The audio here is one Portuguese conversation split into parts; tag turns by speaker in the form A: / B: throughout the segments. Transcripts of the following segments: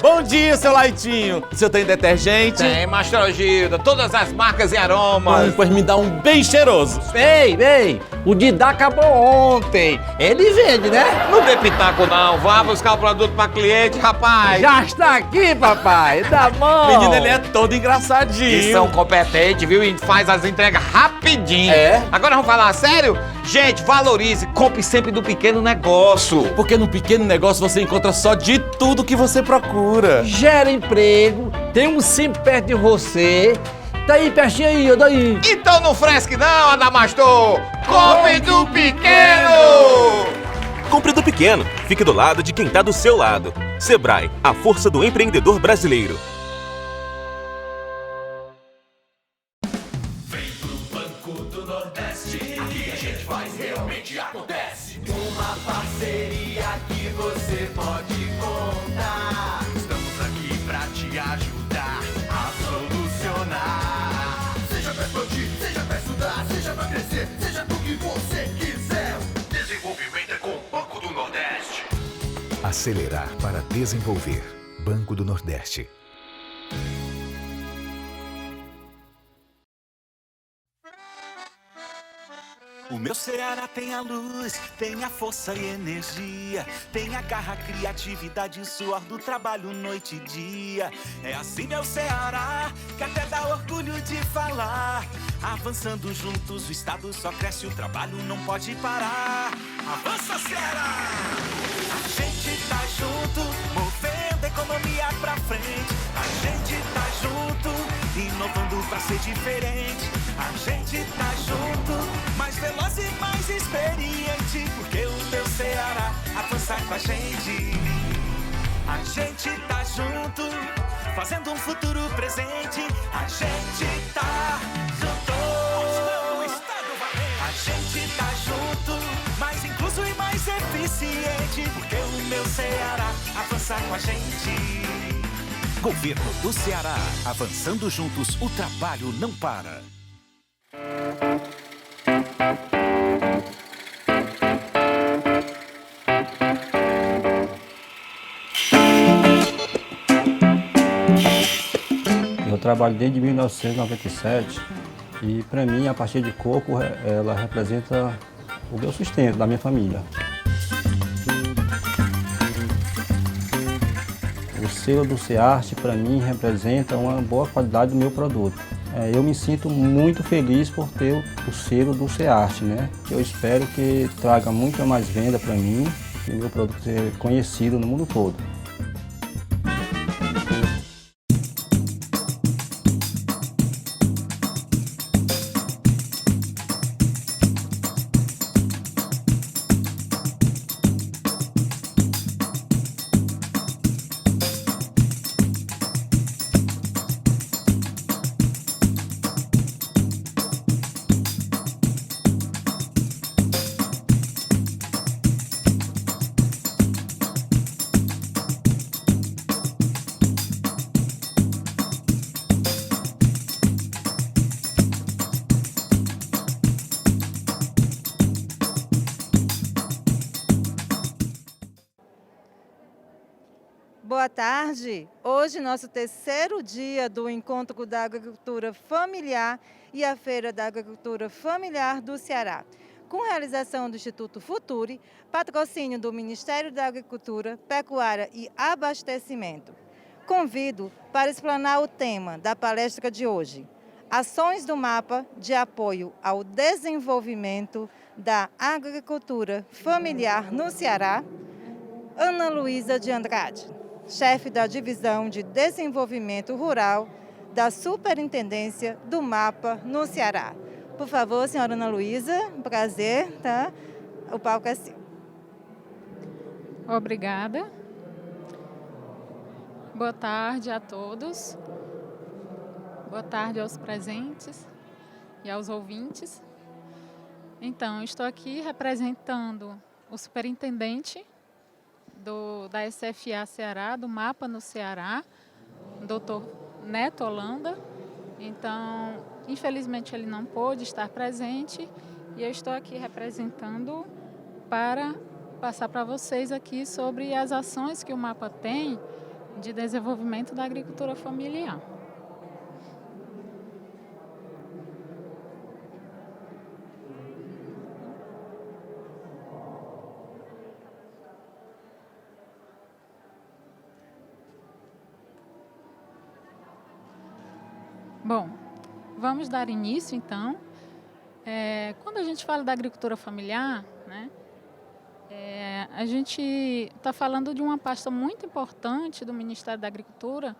A: Bom dia, seu Laitinho. O senhor tem detergente?
B: Tem, Mastro Gilda, todas as marcas e aromas.
A: Pois me dá um bem cheiroso.
C: Ei, o Didá acabou ontem. Ele vende, né?
B: Não dê pitaco não, vá buscar o produto pra cliente, rapaz.
C: Já está aqui, papai. Tá bom.
A: Menino, ele é todo engraçadinho.
B: E são competentes, viu? E faz as entregas rapidinho.
A: É?
B: Agora vamos falar sério? Gente, valorize, compre sempre do pequeno negócio.
A: Porque no pequeno negócio você encontra só de tudo que você procura.
C: Gera emprego, tem um sempre perto de você. Tá aí, pertinho aí, ó, daí.
B: Então não fresque não, Adamastor. Compre do pequeno.
D: Compre do pequeno. Fique do lado de quem tá do seu lado. Sebrae, a força do empreendedor brasileiro.
E: Vem pro Banco do Nordeste, aqui a gente faz realmente acontece. Uma parceria que você pode contar. Estamos aqui pra te ajudar a solucionar. Seja pra expandir, seja pra estudar, seja pra crescer, seja do que você quiser. Desenvolvimento é com o Banco do Nordeste.
F: Acelerar para desenvolver. Banco do Nordeste.
G: O meu Ceará tem a luz, tem a força e energia, tem a garra, criatividade e suor do trabalho noite e dia. É assim meu Ceará, que até dá orgulho de falar. Avançando juntos, o estado só cresce, o trabalho não pode parar. Avança, Ceará! A gente tá junto, movendo a economia pra frente. A gente tá junto, inovando pra ser diferente. A gente tá junto, mais veloz e mais experiente, porque o meu Ceará avança com a gente. A gente tá junto, fazendo um futuro presente. A gente tá junto. A gente tá junto, mais incluso e mais eficiente, porque o meu Ceará avança com a gente.
F: Governo do Ceará. Avançando juntos, o trabalho não para.
H: Eu trabalho desde 1997 e, para mim, a pastilha de coco, ela representa o meu sustento da minha família. O selo do Cearte, para mim, representa uma boa qualidade do meu produto. Eu me sinto muito feliz por ter o selo do Cearte, né? Eu espero que traga muita mais venda para mim e meu produto ser conhecido no mundo todo.
I: Boa tarde. Hoje, nosso terceiro dia do Encontro da Agricultura Familiar e a Feira da Agricultura Familiar do Ceará, com realização do Instituto Futuri, patrocínio do Ministério da Agricultura, Pecuária e Abastecimento. Convido para explanar o tema da palestra de hoje: Ações do Mapa de Apoio ao Desenvolvimento da Agricultura Familiar no Ceará, Ana Luísa de Andrade, chefe da Divisão de Desenvolvimento Rural da Superintendência do Mapa no Ceará. Por favor, senhora Ana Luísa, prazer, tá? O palco é seu.
J: Obrigada. Boa tarde a todos. Boa tarde aos presentes e aos ouvintes. Então, estou aqui representando o superintendente da SFA Ceará, do MAPA no Ceará, Dr. Neto Holanda. Então, infelizmente, ele não pôde estar presente e eu estou aqui representando para passar para vocês aqui sobre as ações que o MAPA tem de Desenvolvimento da Agricultura Familiar. Bom, vamos dar início, então. Quando a gente fala da agricultura familiar, né, a gente está falando de uma pasta muito importante do Ministério da Agricultura,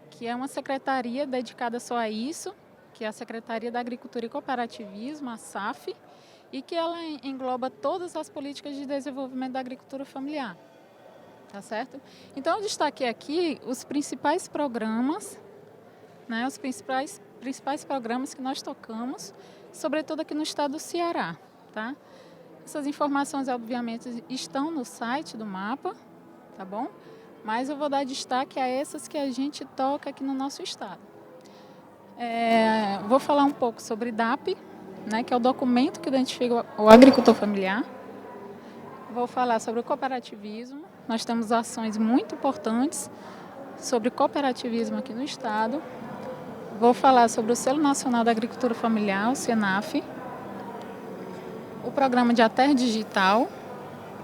J: que é uma secretaria dedicada só a isso, que é a Secretaria da Agricultura e Cooperativismo, a SAF, e que ela engloba todas as políticas de desenvolvimento da agricultura familiar. Tá certo? Então, eu destaquei aqui os principais programas, né, os principais programas que nós tocamos, sobretudo aqui no estado do Ceará. Tá? Essas informações, obviamente, estão no site do MAPA, tá bom? Mas eu vou dar destaque a essas que a gente toca aqui no nosso estado. Vou falar um pouco sobre DAP, né, que é o documento que identifica o agricultor familiar. Vou falar sobre o cooperativismo. Nós temos ações muito importantes sobre cooperativismo aqui no estado. Vou falar sobre o Selo Nacional da Agricultura Familiar, o SENAF. O programa de A Terra Digital.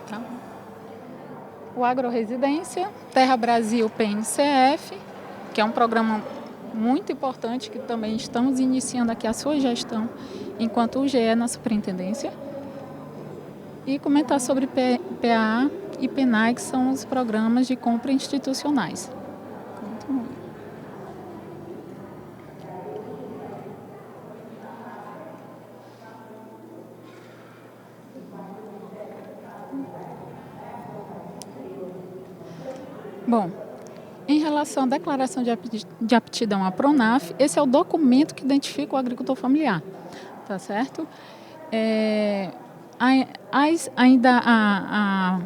J: Tá? O Agroresidência, Terra Brasil PNCF, que é um programa muito importante que também estamos iniciando aqui a sua gestão enquanto UGE na superintendência. E comentar sobre PAA e PENAI, que são os programas de compra institucionais. Bom, em relação à declaração de aptidão à PRONAF, esse é o documento que identifica o agricultor familiar, tá certo? Ainda a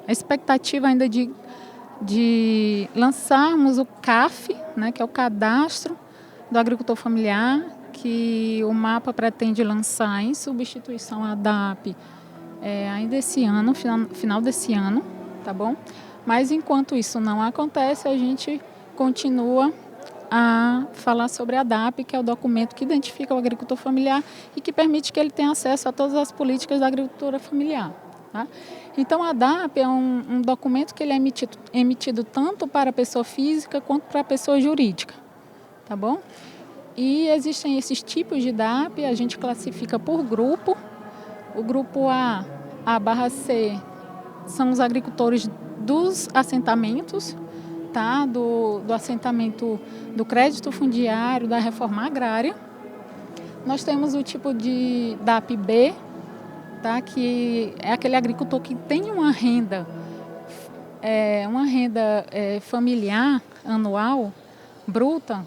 J: expectativa ainda de lançarmos o CAF, né, que é o Cadastro do Agricultor Familiar, que o MAPA pretende lançar em substituição à DAP ainda esse ano, final desse ano, tá bom? Mas enquanto isso não acontece, a gente continua a falar sobre a DAP, que é o documento que identifica o agricultor familiar e que permite que ele tenha acesso a todas as políticas da agricultura familiar. Tá? Então, a DAP é um documento que ele é emitido tanto para a pessoa física quanto para a pessoa jurídica. Tá bom? E existem esses tipos de DAP, a gente classifica por grupo. O grupo A/C, são os agricultores dos assentamentos, tá? Do assentamento do crédito fundiário, da reforma agrária. Nós temos o tipo de DAP-B, tá? Que é aquele agricultor que tem uma renda familiar anual bruta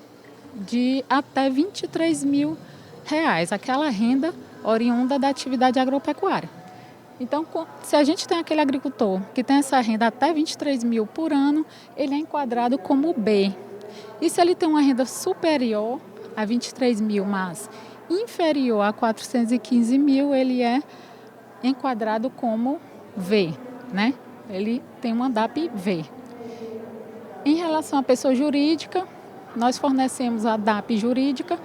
J: de até R$23.000, aquela renda oriunda da atividade agropecuária. Então, se a gente tem aquele agricultor que tem essa renda até R$23.000 por ano, ele é enquadrado como B. E se ele tem uma renda superior a R$23.000, mas inferior a R$415.000, ele é enquadrado como V, né? Ele tem uma DAP-V. Em relação à pessoa jurídica, nós fornecemos a DAP jurídica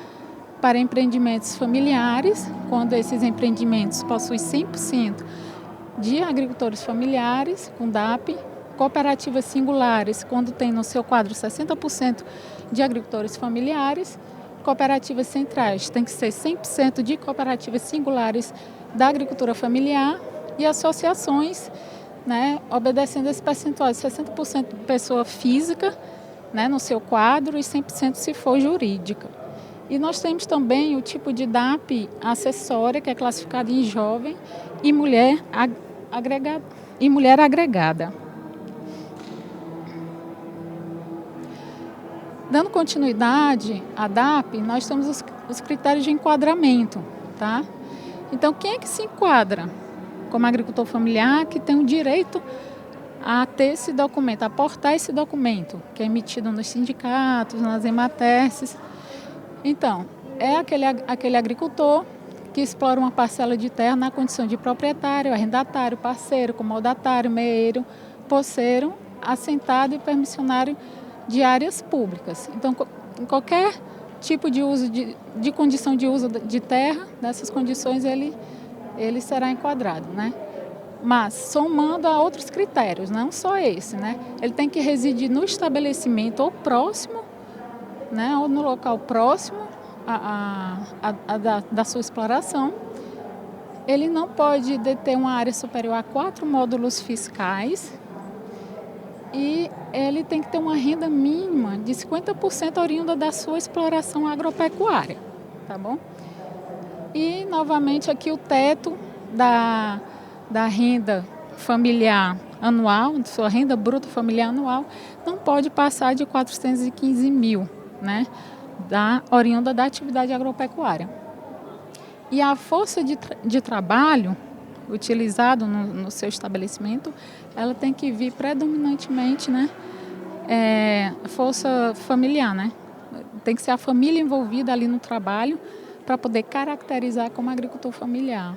J: para empreendimentos familiares, quando esses empreendimentos possuem 100% de agricultores familiares, com DAP, cooperativas singulares, quando tem no seu quadro 60% de agricultores familiares, cooperativas centrais, tem que ser 100% de cooperativas singulares da agricultura familiar e associações, né, obedecendo esse percentual de 60% de pessoa física, né, no seu quadro e 100% se for jurídica. E nós temos também o tipo de DAP acessória, que é classificada em jovem e mulher agregada. Dando continuidade à DAP, nós temos os critérios de enquadramento, tá? Então, quem é que se enquadra como agricultor familiar que tem o direito a ter esse documento, a portar esse documento, que é emitido nos sindicatos, nas EMATERCs? Então, é aquele agricultor que explora uma parcela de terra na condição de proprietário, arrendatário, parceiro, comodatário, meeiro, poceiro assentado e permissionário de áreas públicas. Então, em qualquer tipo de uso de condição de uso de terra, nessas condições ele será enquadrado, né? Mas somando a outros critérios, não só esse, né? Ele tem que residir no estabelecimento ou próximo, né? Ou no local próximo da sua exploração. Ele não pode deter uma área superior a 4 módulos fiscais e ele tem que ter uma renda mínima de 50% oriunda da sua exploração agropecuária, tá bom? E, novamente, aqui o teto da renda familiar anual, sua renda bruta familiar anual, não pode passar de 415 mil, né? Oriunda da atividade agropecuária. E a força de trabalho utilizado no seu estabelecimento, ela tem que vir predominantemente, né? Força familiar, né? Tem que ser a família envolvida ali no trabalho para poder caracterizar como agricultor familiar.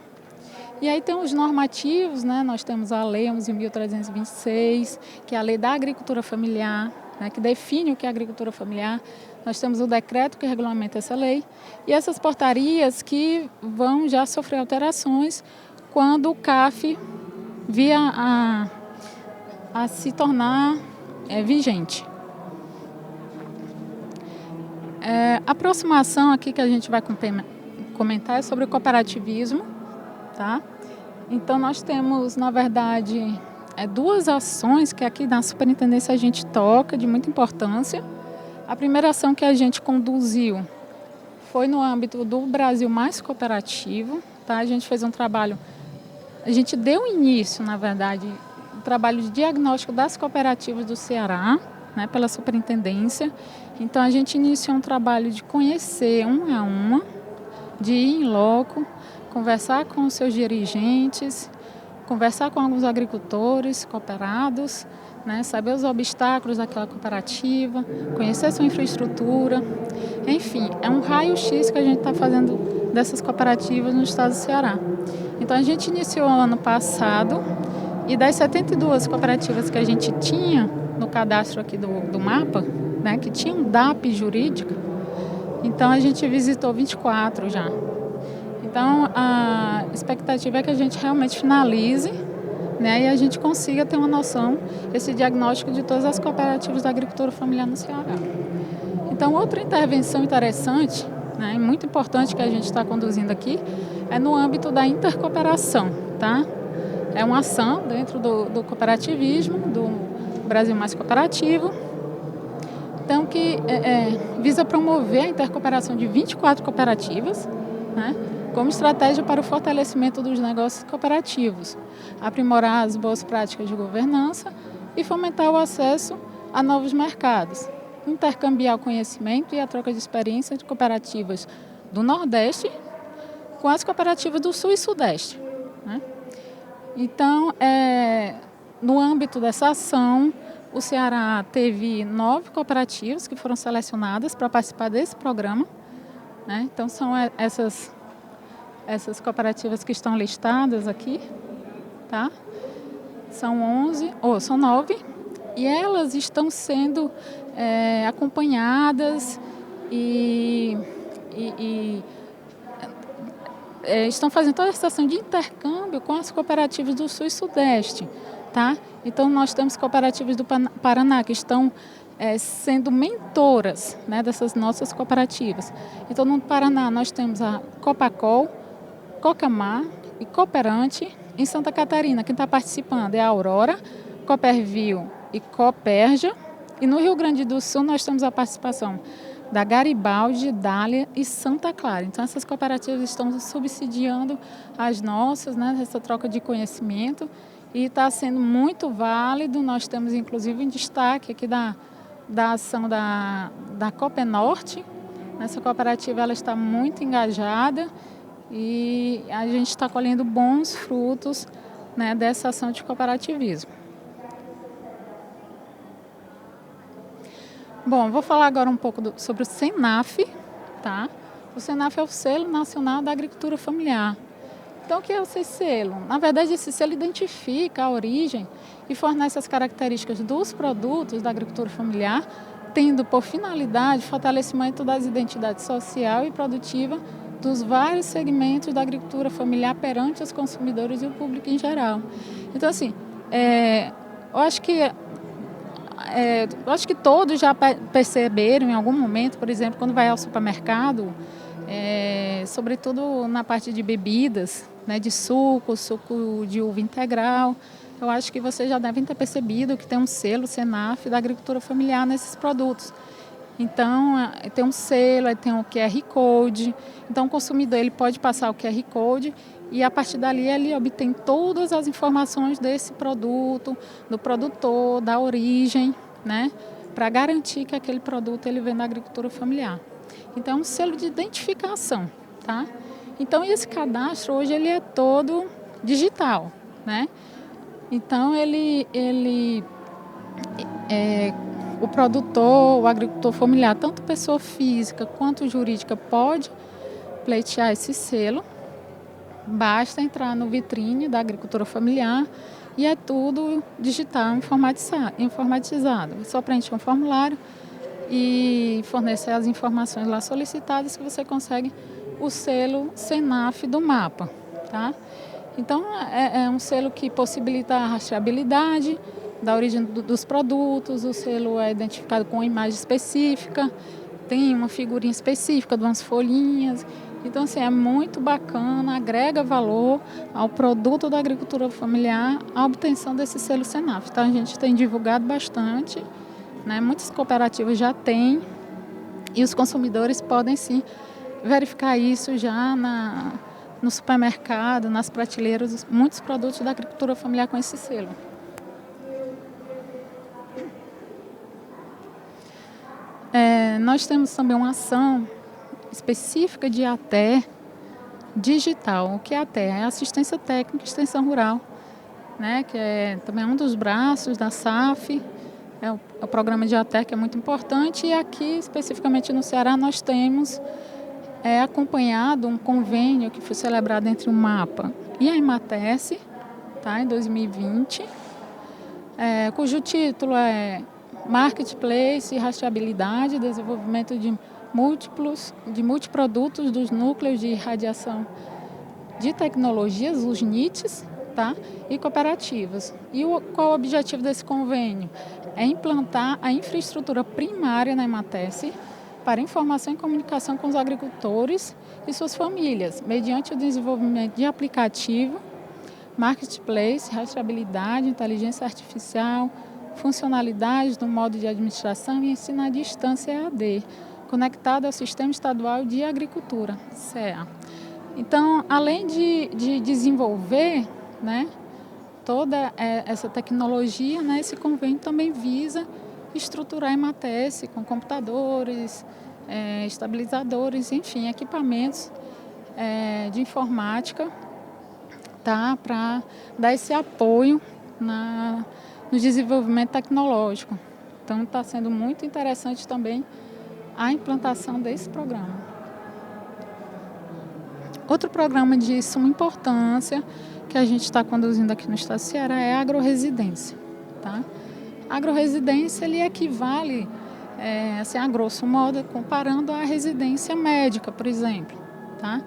J: E aí tem os normativos, né? Nós temos a Lei 11.326, que é a Lei da Agricultura Familiar, né? Que define o que é agricultura familiar. Nós temos o decreto que regulamenta essa lei e essas portarias que vão já sofrer alterações quando o CAF vir a se tornar vigente. A aproximação aqui que a gente vai comentar é sobre o cooperativismo, tá? Então nós temos, na verdade, 2 ações que aqui na superintendência a gente toca de muita importância. A primeira ação que a gente conduziu foi no âmbito do Brasil Mais Cooperativo, tá? A gente fez um trabalho, a gente deu início, na verdade, um trabalho de diagnóstico das cooperativas do Ceará, né, pela superintendência. Então a gente iniciou um trabalho de conhecer uma a uma, de ir em loco, conversar com os seus dirigentes, conversar com alguns agricultores cooperados, né, saber os obstáculos daquela cooperativa, conhecer sua infraestrutura. Enfim, é um raio-x que a gente está fazendo dessas cooperativas no estado do Ceará. Então a gente iniciou ano passado e das 72 cooperativas que a gente tinha no cadastro aqui do mapa, né, que tinha um DAP jurídico, então a gente visitou 24 já. Então a expectativa é que a gente realmente finalize, né, e a gente consiga ter uma noção, esse diagnóstico de todas as cooperativas da agricultura familiar no Ceará. Então outra intervenção interessante, né, e muito importante que a gente está conduzindo aqui, é no âmbito da intercooperação, tá? É uma ação dentro do cooperativismo, do Brasil Mais Cooperativo, então que visa promover a intercooperação de 24 cooperativas, né, como estratégia para o fortalecimento dos negócios cooperativos, aprimorar as boas práticas de governança e fomentar o acesso a novos mercados, intercambiar o conhecimento e a troca de experiências de cooperativas do Nordeste com as cooperativas do Sul e Sudeste, né? Então, no âmbito dessa ação, o Ceará teve 9 cooperativas que foram selecionadas para participar desse programa, né? Então, são essas cooperativas que estão listadas aqui, tá? São 9, e elas estão sendo acompanhadas e estão fazendo toda essa ação de intercâmbio com as cooperativas do Sul e Sudeste, tá? Então, nós temos cooperativas do Paraná que estão sendo mentoras, né, dessas nossas cooperativas. Então, no Paraná, nós temos a Copacol, Cocamar e Cooperante. Em Santa Catarina, quem está participando é a Aurora, Cooperville e Cooperja. E no Rio Grande do Sul, nós temos a participação da Garibaldi, Dália e Santa Clara. Então, essas cooperativas estão subsidiando as nossas, né, essa troca de conhecimento, e está sendo muito válido. Nós temos, inclusive, um destaque aqui da ação da Copenorte. Essa cooperativa ela está muito engajada e a gente está colhendo bons frutos, né, dessa ação de cooperativismo. Bom, vou falar agora um pouco sobre o SENAF, tá? O SENAF é o Selo Nacional da Agricultura Familiar. Então, o que é esse selo? Na verdade, esse selo identifica a origem e fornece as características dos produtos da agricultura familiar, tendo por finalidade o fortalecimento das identidades social e produtiva dos vários segmentos da agricultura familiar perante os consumidores e o público em geral. Então, assim, eu acho que todos já perceberam em algum momento, por exemplo, quando vai ao supermercado, sobretudo na parte de bebidas, né, de suco de uva integral, eu acho que vocês já devem ter percebido que tem um selo SENAF da agricultura familiar nesses produtos. Então, tem um selo, tem o QR Code. Então, o consumidor ele pode passar o QR Code e, a partir dali, ele obtém todas as informações desse produto, do produtor, da origem, né, para garantir que aquele produto ele vem da agricultura familiar. Então, é um selo de identificação, tá? Então, esse cadastro hoje ele é todo digital, né? Então, o produtor, o agricultor familiar, tanto pessoa física quanto jurídica, pode pleitear esse selo. Basta entrar no vitrine da agricultura familiar e é tudo digital, informatizado. É só preencher um formulário e fornecer as informações lá solicitadas que você consegue o selo SENAF do mapa, tá? Então, é um selo que possibilita a rastreabilidade da origem dos produtos, o selo é identificado com uma imagem específica, tem uma figurinha específica de umas folhinhas. Então, assim, é muito bacana, agrega valor ao produto da agricultura familiar a obtenção desse selo SENAF. Então, a gente tem divulgado bastante, né? Muitas cooperativas já têm e os consumidores podem, sim, verificar isso já no supermercado, nas prateleiras, muitos produtos da agricultura familiar com esse selo. Nós temos também uma ação específica de ATE digital. O que é ATE? É Assistência Técnica e Extensão Rural, né? Que é também um dos braços da SAF, é o programa de ATE que é muito importante. E aqui, especificamente no Ceará, nós temos acompanhado um convênio que foi celebrado entre o MAPA e a EMATES, tá, em 2020, cujo título é Marketplace e Rastreabilidade, Desenvolvimento de multiprodutos dos núcleos de irradiação de tecnologias, os NITs, tá, e cooperativas. E qual o objetivo desse convênio? É implantar a infraestrutura primária na EMATES para informação e comunicação com os agricultores e suas famílias, mediante o desenvolvimento de aplicativo, marketplace, rastreabilidade, inteligência artificial, funcionalidades do modo de administração e ensino à distância EAD, conectado ao Sistema Estadual de Agricultura, SEA. Então, além de desenvolver, né, toda essa tecnologia, né, esse convênio também visa estruturar a EMATES com computadores, estabilizadores, enfim, equipamentos de informática, tá, para dar esse apoio no desenvolvimento tecnológico. Então, está sendo muito interessante também a implantação desse programa. Outro programa de suma importância que a gente está conduzindo aqui no estado do Ceará é a agroresidência, tá? A agroresidência ele equivale, assim, a grosso modo, comparando à residência médica, por exemplo, tá?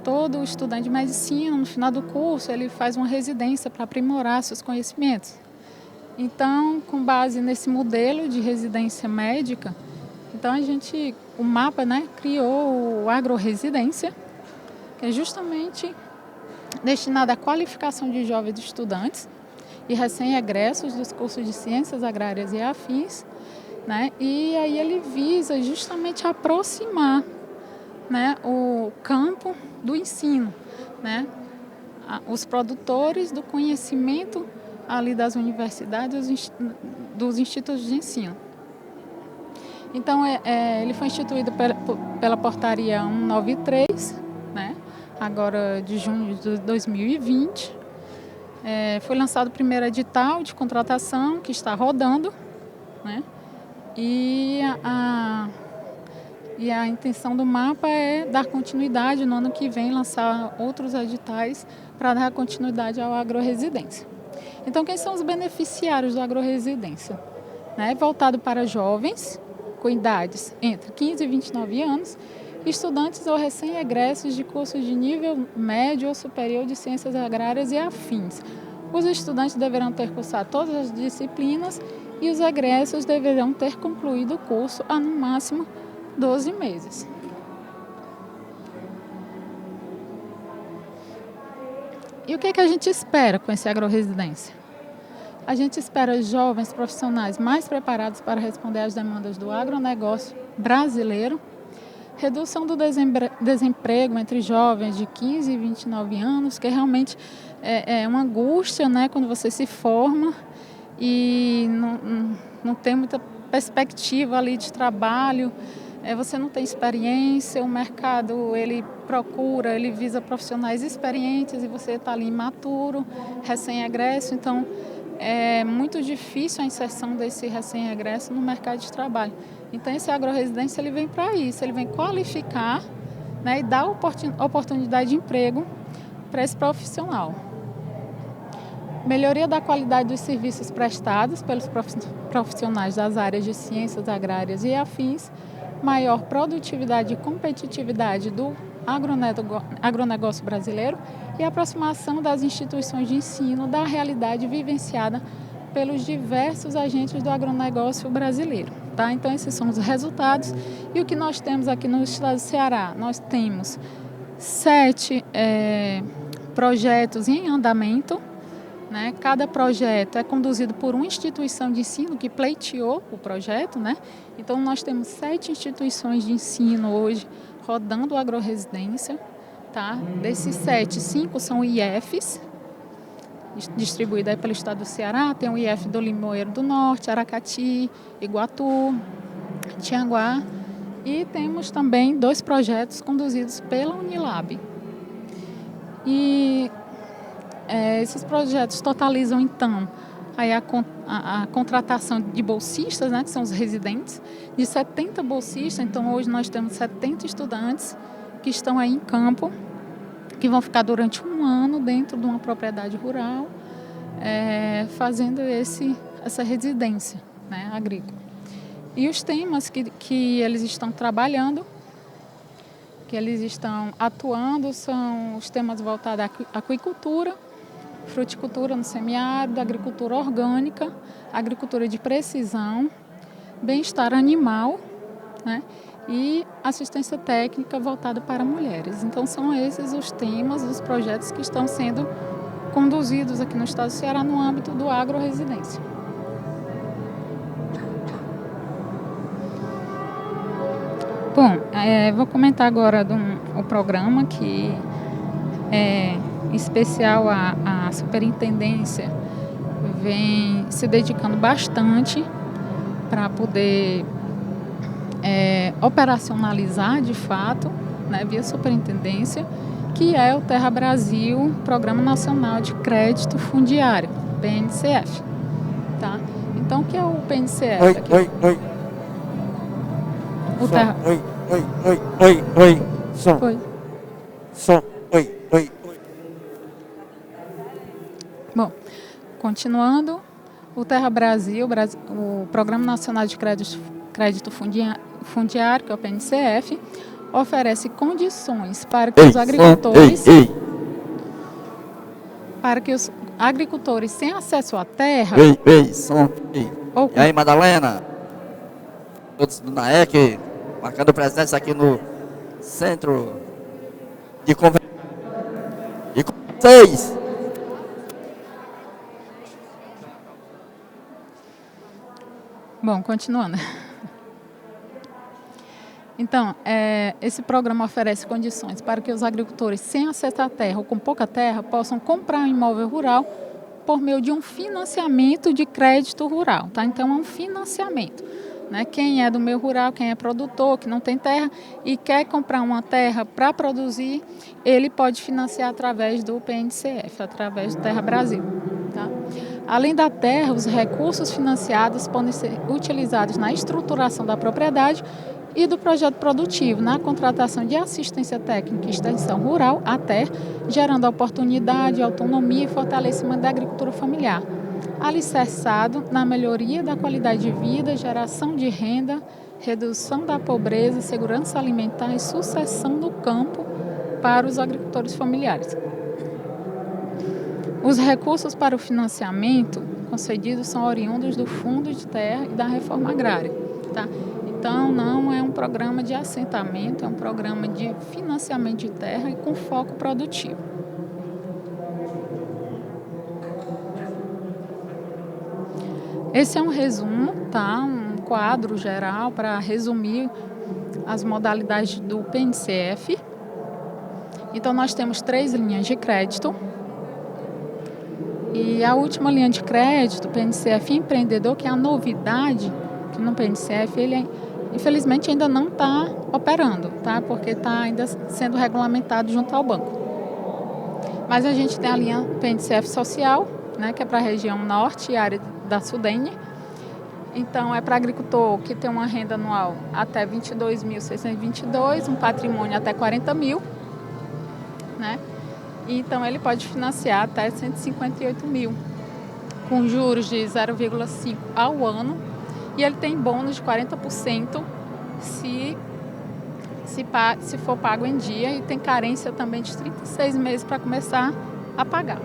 J: Todo estudante de medicina, no final do curso, ele faz uma residência para aprimorar seus conhecimentos. Então, com base nesse modelo de residência médica, então o MAPA, né, criou o agroresidência, que é justamente destinado à qualificação de jovens estudantes e recém-egressos dos cursos de ciências agrárias e afins, né? E aí ele visa justamente aproximar, né, o campo do ensino, né? Os produtores do conhecimento ali das universidades, dos institutos de ensino. Então, ele foi instituído pela portaria 193, né? Agora de junho de 2020. Foi lançado o primeiro edital de contratação, que está rodando, né? E E a intenção do mapa é dar continuidade no ano que vem, lançar outros editais para dar continuidade ao agroresidência. Então, quem são os beneficiários do agroresidência? Voltado para jovens com idades entre 15 e 29 anos, estudantes ou recém-egressos de cursos de nível médio ou superior de ciências agrárias e afins. Os estudantes deverão ter cursado todas as disciplinas e os egressos deverão ter concluído o curso há, no máximo, 12 meses. E o que é que a gente espera com esse agroresidência? A gente espera jovens profissionais mais preparados para responder às demandas do agronegócio brasileiro, redução do desemprego entre jovens de 15 e 29 anos, que realmente é uma angústia, né, quando você se forma e não tem muita perspectiva ali de trabalho, você não tem experiência, o mercado ele visa profissionais experientes e você está ali imaturo, recém-egresso, então é muito difícil a inserção desse recém-egresso no mercado de trabalho. Então esse agroresidência ele vem para isso, ele vem qualificar, né, e dar oportunidade de emprego para esse profissional. Melhoria da qualidade dos serviços prestados pelos profissionais das áreas de ciências agrárias e afins, maior produtividade e competitividade do agronegócio brasileiro e aproximação das instituições de ensino da realidade vivenciada pelos diversos agentes do agronegócio brasileiro. Tá? Então, esses são os resultados. E o que nós temos aqui no estado do Ceará? Nós temos 7 projetos em andamento. Né? Cada projeto é conduzido por uma instituição de ensino que pleiteou o projeto. Né? Então, nós temos 7 instituições de ensino hoje rodando a agroresidência. Tá? Desses 7, 5 são IFs, distribuídos pelo estado do Ceará. Tem o IF do Limoeiro do Norte, Aracati, Iguatu, Tianguá. E temos também 2 projetos conduzidos pela Unilab. E esses projetos totalizam, então, aí a contratação de bolsistas, né, que são os residentes, de 70 bolsistas. Então, hoje nós temos 70 estudantes que estão aí em campo, que vão ficar durante um ano dentro de uma propriedade rural, fazendo essa residência, né, agrícola. E os temas que eles estão trabalhando, que eles estão atuando, são os temas voltados à aquicultura, fruticultura no semiárido, agricultura orgânica, agricultura de precisão, bem-estar animal, né, e assistência técnica voltada para mulheres. Então, são esses os temas, os projetos que estão sendo conduzidos aqui no estado do Ceará no âmbito do agroresidência. Bom, vou comentar agora o programa que é especial à superintendência, vem se dedicando bastante para poder operacionalizar de fato, né, via superintendência, que é o Terra Brasil, Programa Nacional de Crédito Fundiário, PNCF. Tá? Então, o que é o PNCF?
K: Oi.
J: O Terra...
K: Oi. Som. Oi.
J: Bom, continuando, o Terra Brasil, o Programa Nacional de Crédito Fundiário, que é o PNCF, oferece condições para que os agricultores... Para que os agricultores sem acesso à terra...
K: Som. E aí, Madalena? Todos do NAEC, marcando presença aqui no Centro de Conversa. E com vocês...
J: Bom, continuando. Então, esse programa oferece condições para que os agricultores sem acesso à terra ou com pouca terra possam comprar um imóvel rural por meio de um financiamento de crédito rural. Tá? Então, é um financiamento. Né? Quem é do meio rural, quem é produtor, que não tem terra e quer comprar uma terra para produzir, ele pode financiar através do PNCF, através do Terra Brasil. Tá? Além da terra, os recursos financiados podem ser utilizados na estruturação da propriedade e do projeto produtivo, na contratação de assistência técnica e extensão rural, até gerando oportunidade, autonomia e fortalecimento da agricultura familiar, alicerçado na melhoria da qualidade de vida, geração de renda, redução da pobreza, segurança alimentar e sucessão no campo para os agricultores familiares. Os recursos para o financiamento concedidos são oriundos do Fundo de Terra e da Reforma Agrária. Tá? Então, não é um programa de assentamento, é um programa de financiamento de terra e com foco produtivo. Esse é um resumo, tá? Um quadro geral para resumir as modalidades do PNCF. Então, nós temos 3 linhas de crédito. E a última linha de crédito, PNCF Empreendedor, que é a novidade, que no PNCF ele infelizmente ainda não está operando, tá? Porque está ainda sendo regulamentado junto ao banco. Mas a gente tem a linha PNCF Social, né, que é para a região norte e área da Sudene. Então, é para agricultor que tem uma renda anual até 22.622, um patrimônio até 40 mil, né? Então, ele pode financiar até 158 mil, com juros de 0,5 ao ano, e ele tem bônus de 40% se for pago em dia, e tem carência também de 36 meses para começar a pagar.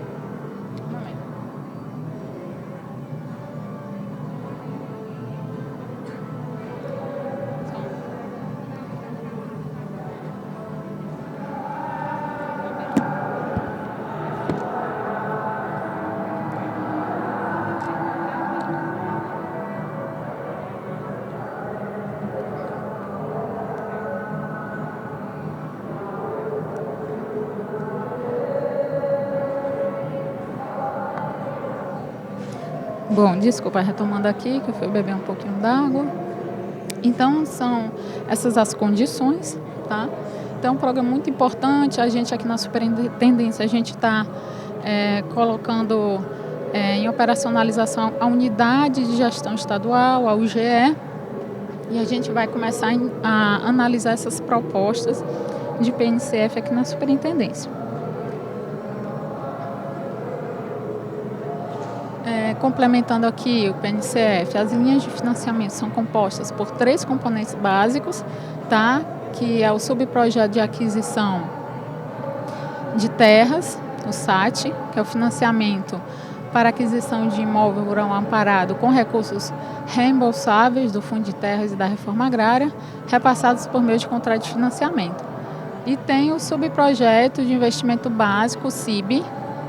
J: Bom, desculpa, retomando aqui, que eu fui beber um pouquinho d'água. Então, são essas as condições, tá? Então, é um programa muito importante. A gente aqui na Superintendência, a gente está colocando em operacionalização a Unidade de Gestão Estadual, a UGE, e a gente vai começar a analisar essas propostas de PNCF aqui na Superintendência. Complementando aqui o PNCF, as linhas de financiamento são compostas por 3 componentes básicos, tá? Que é o subprojeto de aquisição de terras, o SAT, que é o financiamento para aquisição de imóvel rural amparado com recursos reembolsáveis do Fundo de Terras e da Reforma Agrária, repassados por meio de contrato de financiamento. E tem o subprojeto de investimento básico, o CIB,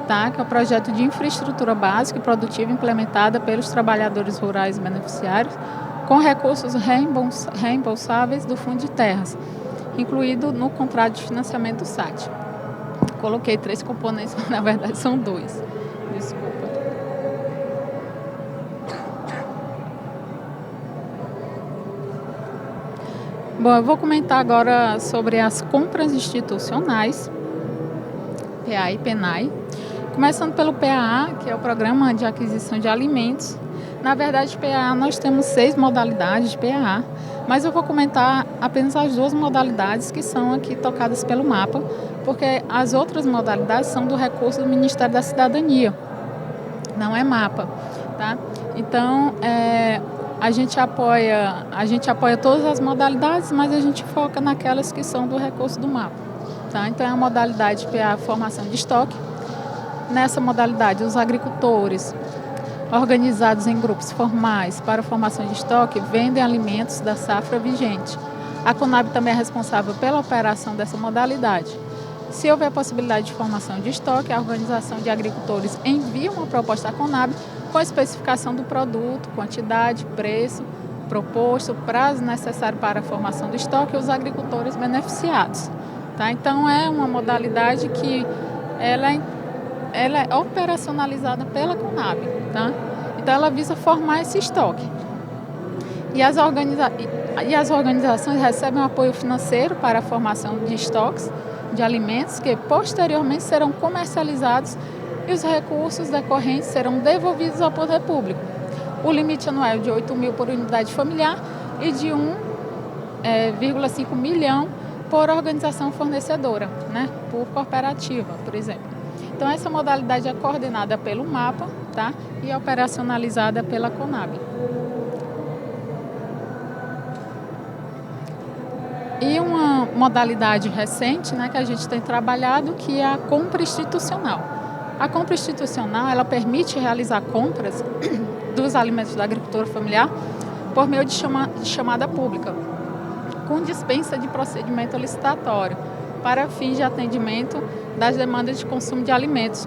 J: tá? Que é o projeto de infraestrutura básica e produtiva implementada pelos trabalhadores rurais beneficiários com recursos reembolsáveis do Fundo de Terras, incluído no contrato de financiamento do SAT. Coloquei 3 componentes, mas na verdade são 2. Desculpa. Bom, eu vou comentar agora sobre as compras institucionais, PA e PENAI. Começando pelo PAA, que é o Programa de Aquisição de Alimentos. Na verdade, PAA, nós temos 6 modalidades de PAA, mas eu vou comentar apenas as 2 modalidades que são aqui tocadas pelo mapa, porque as outras modalidades são do recurso do Ministério da Cidadania, não é mapa, tá? Então, a gente apoia todas as modalidades, mas a gente foca naquelas que são do recurso do mapa, tá? Então, é a modalidade PA, formação de estoque. Nessa modalidade, os agricultores organizados em grupos formais para a formação de estoque vendem alimentos da safra vigente. A Conab também é responsável pela operação dessa modalidade. Se houver possibilidade de formação de estoque, a organização de agricultores envia uma proposta à Conab com a especificação do produto, quantidade, preço proposto, prazo necessário para a formação do estoque e os agricultores beneficiados. Tá? Então, é uma modalidade que ela é operacionalizada pela Conab, tá? Então, ela visa formar esse estoque. E as organizações recebem um apoio financeiro para a formação de estoques de alimentos que posteriormente serão comercializados e os recursos decorrentes serão devolvidos ao poder público. O limite anual é de 8 mil por unidade familiar e de 1,5 milhão por organização fornecedora, né? Por cooperativa, por exemplo. Então, essa modalidade é coordenada pelo MAPA, tá? E operacionalizada pela Conab. E uma modalidade recente, né, que a gente tem trabalhado, que é a compra institucional. A compra institucional, ela permite realizar compras dos alimentos da agricultura familiar por meio de chamada pública, com dispensa de procedimento licitatório, para fins de atendimento das demandas de consumo de alimentos,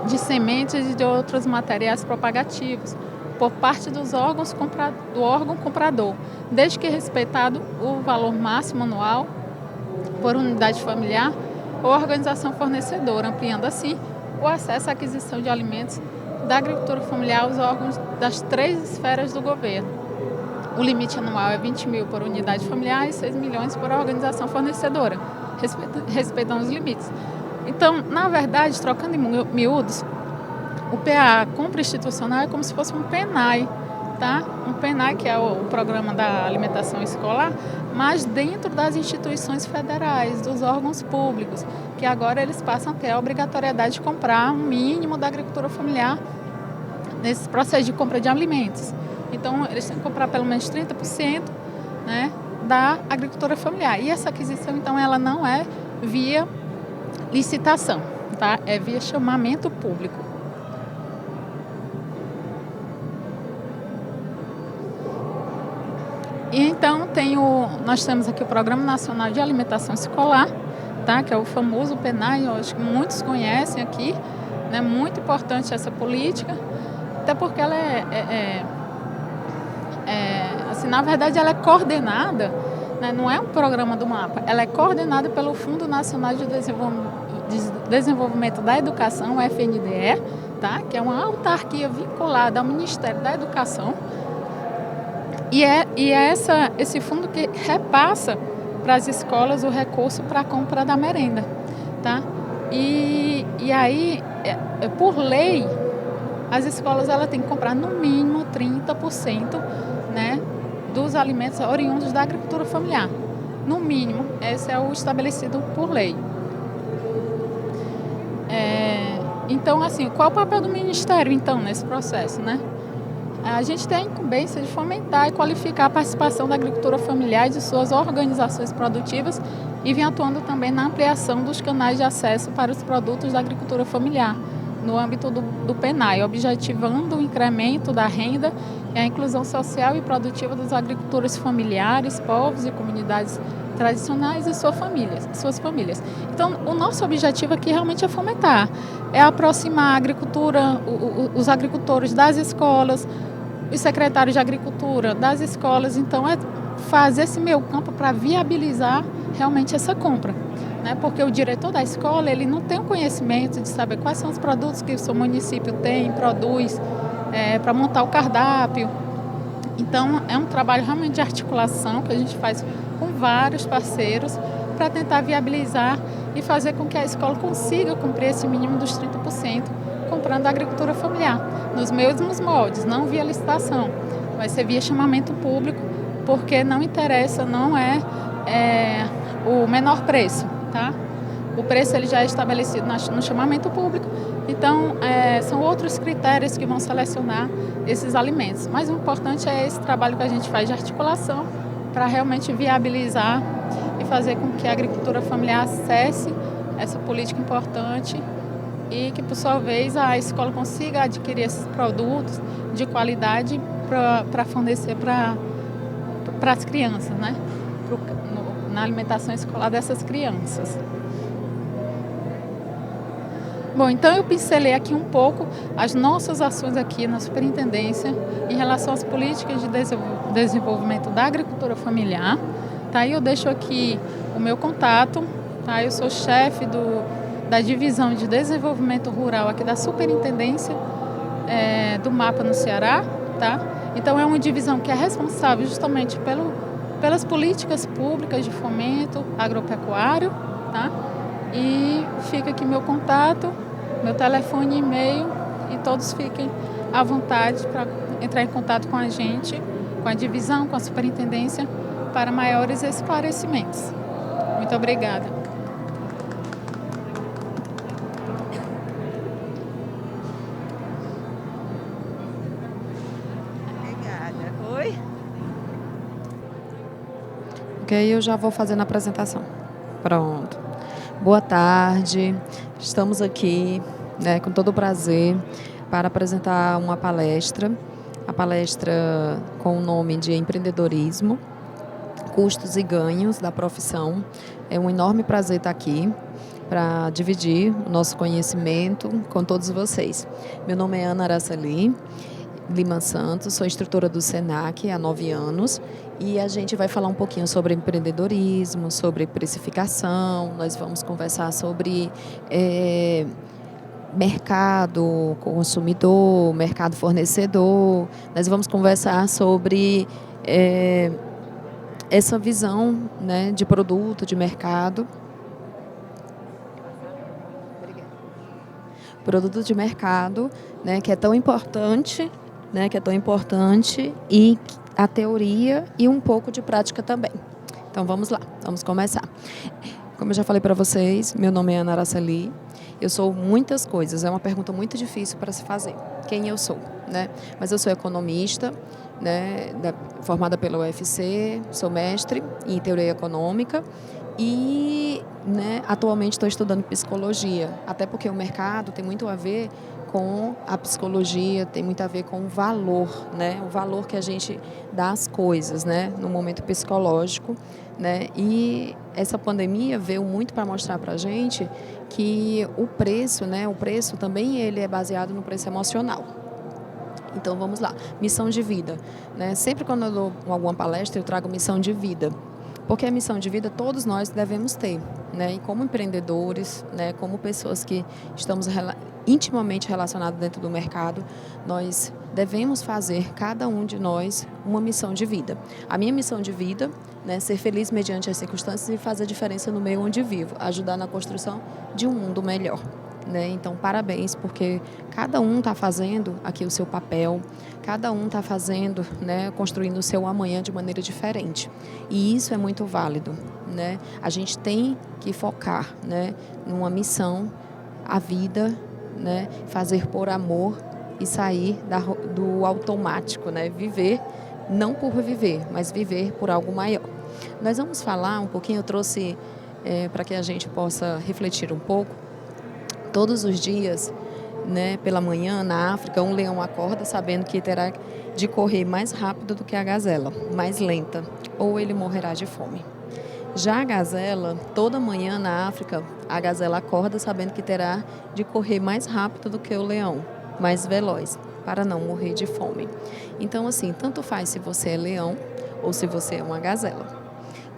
J: de sementes e de outros materiais propagativos, por parte dos órgãos do órgão comprador, desde que respeitado o valor máximo anual por unidade familiar ou organização fornecedora, ampliando assim o acesso à aquisição de alimentos da agricultura familiar aos órgãos das 3 esferas do governo. O limite anual é 20 mil por unidade familiar e 6 milhões por organização fornecedora, respeitando os limites. Então, na verdade, trocando em miúdos, o PA, compra institucional, é como se fosse um PENAI, tá? Um PENAI, que é o Programa da Alimentação Escolar, mas dentro das instituições federais, dos órgãos públicos, que agora eles passam a ter a obrigatoriedade de comprar um mínimo da agricultura familiar nesse processo de compra de alimentos. Então, eles têm que comprar pelo menos 30%, né, da agricultura familiar. E essa aquisição, então, ela não é via licitação, tá? É via chamamento público. E então nós temos aqui o Programa Nacional de Alimentação Escolar, tá? Que é o famoso PENAI, eu acho que muitos conhecem aqui, né? Muito importante essa política, até porque ela assim, na verdade ela é coordenada, né? Não é um programa do MAPA, ela é coordenada pelo Fundo Nacional de Desenvolvimento da Educação, o FNDE, tá? Que é uma autarquia vinculada ao Ministério da Educação. E é esse fundo que repassa para as escolas o recurso para a compra da merenda, tá? E aí, por lei, as escolas têm que comprar no mínimo 30%, né, dos alimentos oriundos da agricultura familiar. No mínimo, esse é o estabelecido por lei. Então, assim, qual é o papel do Ministério, então, nesse processo, né? A gente tem a incumbência de fomentar e qualificar a participação da agricultura familiar e de suas organizações produtivas e vem atuando também na ampliação dos canais de acesso para os produtos da agricultura familiar, no âmbito do PENAI, objetivando o incremento da renda e a inclusão social e produtiva dos agricultores familiares, povos e comunidades tradicionais e suas famílias. Então, o nosso objetivo aqui realmente é fomentar, é aproximar a agricultura, os agricultores das escolas, os secretários de agricultura das escolas, então é fazer esse meio campo para viabilizar realmente essa compra, né? Porque o diretor da escola, ele não tem o conhecimento de saber quais são os produtos que o seu município produz, para montar o cardápio. Então, é um trabalho realmente de articulação que a gente faz com vários parceiros para tentar viabilizar e fazer com que a escola consiga cumprir esse mínimo dos 30%, comprando a agricultura familiar, nos mesmos moldes, não via licitação, vai ser via chamamento público, porque não interessa, não é o menor preço, tá? O preço ele já é estabelecido no chamamento público, então são outros critérios que vão selecionar esses alimentos. Mas o importante é esse trabalho que a gente faz de articulação para realmente viabilizar e fazer com que a agricultura familiar acesse essa política importante e que, por sua vez, a escola consiga adquirir esses produtos de qualidade para fornecer para as crianças, né? Na alimentação escolar dessas crianças. Bom, então eu pincelei aqui um pouco as nossas ações aqui na superintendência em relação às políticas de desenvolvimento da agricultura familiar. Tá? E eu deixo aqui o meu contato, tá? Eu sou chefe da divisão de desenvolvimento rural aqui da superintendência do MAPA no Ceará, tá? Então é uma divisão que é responsável justamente pelas políticas públicas de fomento agropecuário, tá? E fica aqui meu contato meu telefone e e-mail, e todos fiquem à vontade para entrar em contato com a gente, com a divisão, com a superintendência, para maiores esclarecimentos. Muito obrigada.
I: Obrigada. Oi?
L: Ok, eu já vou fazendo a apresentação. Pronto. Boa tarde. Estamos aqui, né, com todo o prazer para apresentar uma palestra. A palestra com o nome de Empreendedorismo, Custos e Ganhos da Profissão. É um enorme prazer estar aqui para dividir o nosso conhecimento com todos vocês. Meu nome é Ana Araceli Lima Santos, sou instrutora do SENAC há 9 anos e a gente vai falar um pouquinho sobre empreendedorismo, sobre precificação, nós vamos conversar sobre mercado consumidor, mercado fornecedor, nós vamos conversar sobre essa visão, né, de produto, de mercado. Produto de mercado, né, que é tão importante, e a teoria e um pouco de prática também. Então vamos lá, vamos começar. Como eu já falei para vocês, meu nome é Ana Araceli. Eu sou muitas coisas, é uma pergunta muito difícil para se fazer. Quem eu sou, né? Mas eu sou economista, né, formada pela UFC, sou mestre em teoria econômica e, né, atualmente estou estudando psicologia, até porque o mercado tem muito a ver com a psicologia, tem muito a ver com o valor, né? O valor que a gente dá às coisas, né? No momento psicológico, né? E essa pandemia veio muito para mostrar para a gente que o preço, né? O preço também ele é baseado no preço emocional. Então vamos lá, missão de vida, né? Sempre quando eu dou alguma palestra eu trago missão de vida. Porque a missão de vida todos nós devemos ter, né? E como empreendedores, né? Como pessoas que estamos intimamente relacionados dentro do mercado, nós devemos fazer, cada um de nós, uma missão de vida. A minha missão de vida, né? Ser feliz mediante as circunstâncias e fazer diferença no meio onde vivo, ajudar na construção de um mundo melhor. Né? Então, parabéns, porque cada um está fazendo aqui o seu papel, cada um está fazendo, né, construindo o seu amanhã de maneira diferente. E isso é muito válido. Né? A gente tem que focar, né, numa missão, a vida, né, fazer por amor e sair do automático, né? Viver, não por viver, mas viver por algo maior. Nós vamos falar um pouquinho, eu trouxe para que a gente possa refletir um pouco. Todos os dias, né, pela manhã, na África, um leão acorda sabendo que terá de correr mais rápido do que a gazela, mais lenta, ou ele morrerá de fome. Já a gazela, toda manhã na África, a gazela acorda sabendo que terá de correr mais rápido do que o leão, mais veloz, para não morrer de fome. Então, assim, tanto faz se você é leão ou se você é uma gazela.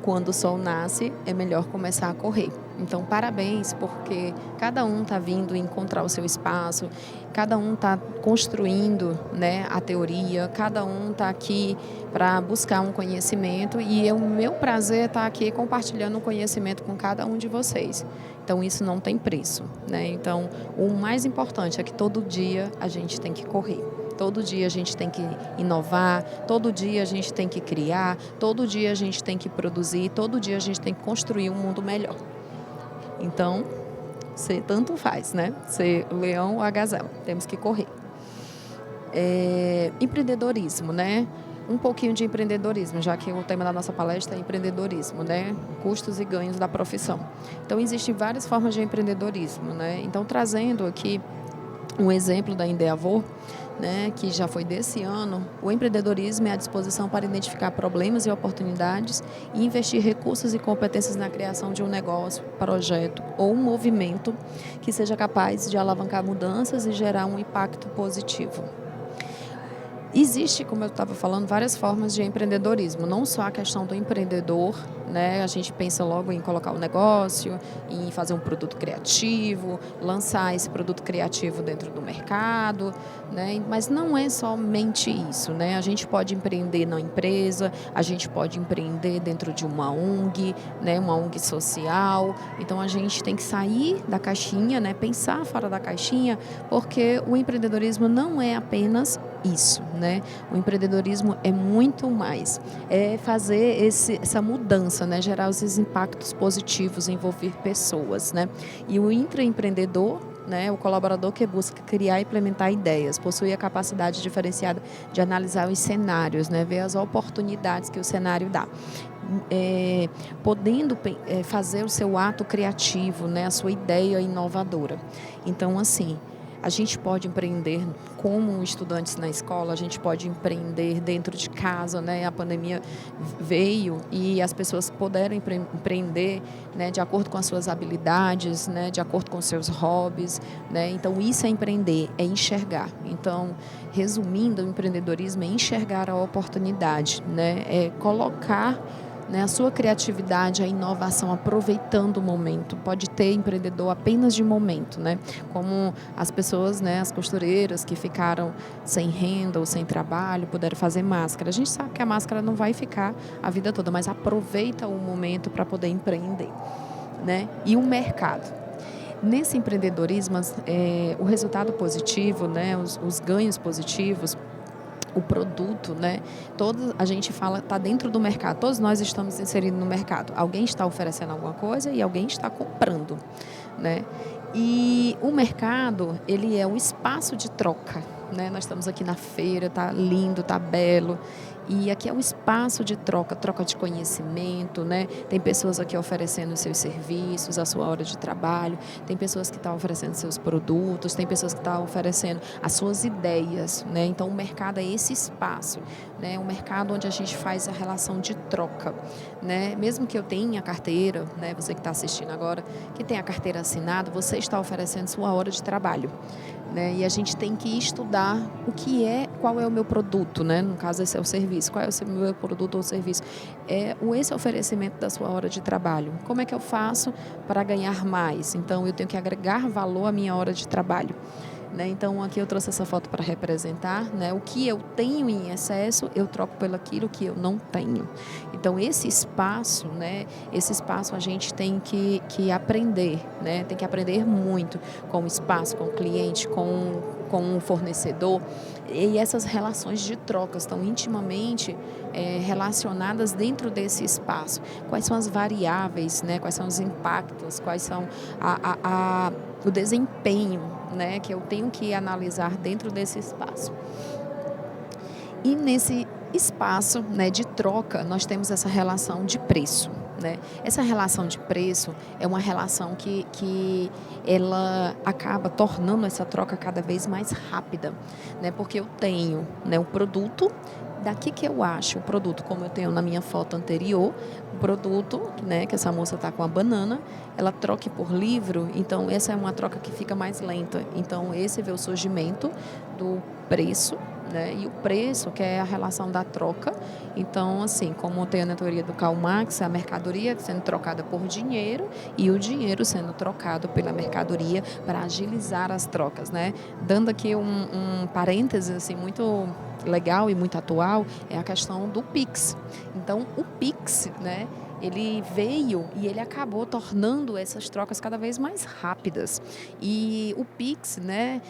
L: Quando o sol nasce, é melhor começar a correr. Então, parabéns, porque cada um está vindo encontrar o seu espaço, cada um está construindo, né, a teoria, cada um está aqui para buscar um conhecimento e o meu prazer é estar aqui compartilhando o conhecimento com cada um de vocês. Então, isso não tem preço, né? Então, o mais importante é que todo dia a gente tem que correr. Todo dia a gente tem que inovar, todo dia a gente tem que criar, todo dia a gente tem que produzir, todo dia a gente tem que construir um mundo melhor. Então, tanto faz, né? Ser o leão ou a gazela, temos que correr. Empreendedorismo, né? Um pouquinho de empreendedorismo, já que o tema da nossa palestra é empreendedorismo, né? Custos e ganhos da profissão. Então, existem várias formas de empreendedorismo, né? Então, trazendo aqui um exemplo da Endeavor, né, que já foi desse ano, o empreendedorismo é a disposição para identificar problemas e oportunidades e investir recursos e competências na criação de um negócio, projeto ou um movimento que seja capaz de alavancar mudanças e gerar um impacto positivo. Existe, como eu estava falando, várias formas de empreendedorismo, não só a questão do empreendedor, né, a gente pensa logo em colocar o negócio, em fazer um produto criativo, lançar esse produto criativo dentro do mercado, né, mas não é somente isso, né, a gente pode empreender na empresa, a gente pode empreender dentro de uma ONG, né, uma ONG social, então a gente tem que sair da caixinha, né, pensar fora da caixinha, porque o empreendedorismo não é apenas isso, né? O empreendedorismo é muito mais, é fazer essa mudança, né? Gerar esses impactos positivos, envolver pessoas, né? E o intraempreendedor, né? O colaborador que busca criar e implementar ideias, possui a capacidade diferenciada de analisar os cenários, né? Ver as oportunidades que o cenário dá. Podendo fazer o seu ato criativo, né? A sua ideia inovadora. Então, assim, a gente pode empreender como estudantes na escola, a gente pode empreender dentro de casa, né? A pandemia veio e as pessoas puderam empreender, né? De acordo com as suas habilidades, né? De acordo com os seus hobbies, né? Então, isso é empreender, é enxergar. Então, resumindo, o empreendedorismo é enxergar a oportunidade, né? É colocar, né, a sua criatividade, a inovação, aproveitando o momento. Pode ter empreendedor apenas de momento, né? Como as pessoas, né, as costureiras que ficaram sem renda ou sem trabalho, puderam fazer máscara. A gente sabe que a máscara não vai ficar a vida toda, mas aproveita o momento para poder empreender, né? E o mercado. Nesse empreendedorismo, o resultado positivo, né, os ganhos positivos, o produto, né? A gente fala, está dentro do mercado, todos nós estamos inseridos no mercado. Alguém está oferecendo alguma coisa e alguém está comprando, né? E o mercado, ele é o espaço de troca, né? Nós estamos aqui na feira, tá lindo, tá belo. E aqui é um espaço de troca, troca de conhecimento, né? Tem pessoas aqui oferecendo seus serviços, a sua hora de trabalho, tem pessoas que estão oferecendo seus produtos, tem pessoas que estão oferecendo as suas ideias, né? Então, o mercado é esse espaço, né? Um mercado onde a gente faz a relação de troca, né? Mesmo que eu tenha carteira, né? Você que está assistindo agora, que tem a carteira assinada, você está oferecendo sua hora de trabalho, né? E a gente tem que estudar qual é o meu produto, né? No caso, esse é o serviço. Qual é o meu produto ou serviço? Esse oferecimento da sua hora de trabalho. Como é que eu faço para ganhar mais? Então, eu tenho que agregar valor à minha hora de trabalho, né? Então, aqui eu trouxe essa foto para representar, né? O que eu tenho em excesso, eu troco pelo aquilo que eu não tenho. Então, esse espaço, né? Esse espaço a gente tem que aprender, né? Tem que aprender muito com o espaço, com o cliente, com o fornecedor. E essas relações de troca estão intimamente relacionadas dentro desse espaço. Quais são as variáveis, né? Quais são os impactos, quais são o desempenho, né, que eu tenho que analisar dentro desse espaço. E nesse espaço, né, de troca, nós temos essa relação de preço, né? Essa relação de preço é uma relação que ela acaba tornando essa troca cada vez mais rápida, né? Porque eu tenho, né, o produto. Daqui que eu acho o produto, como eu tenho na minha foto anterior, o produto, né, que essa moça está com a banana, ela troca por livro, então essa é uma troca que fica mais lenta. Então esse vê o surgimento do preço, né, e o preço, que é a relação da troca. Então, assim, como tem na teoria do Karl Marx, a mercadoria sendo trocada por dinheiro e o dinheiro sendo trocado pela mercadoria para agilizar as trocas, né? Dando aqui um parêntese, assim, muito legal e muito atual, é a questão do Pix. Então, o Pix, né, ele veio e ele acabou tornando essas trocas cada vez mais rápidas. E o Pix, né,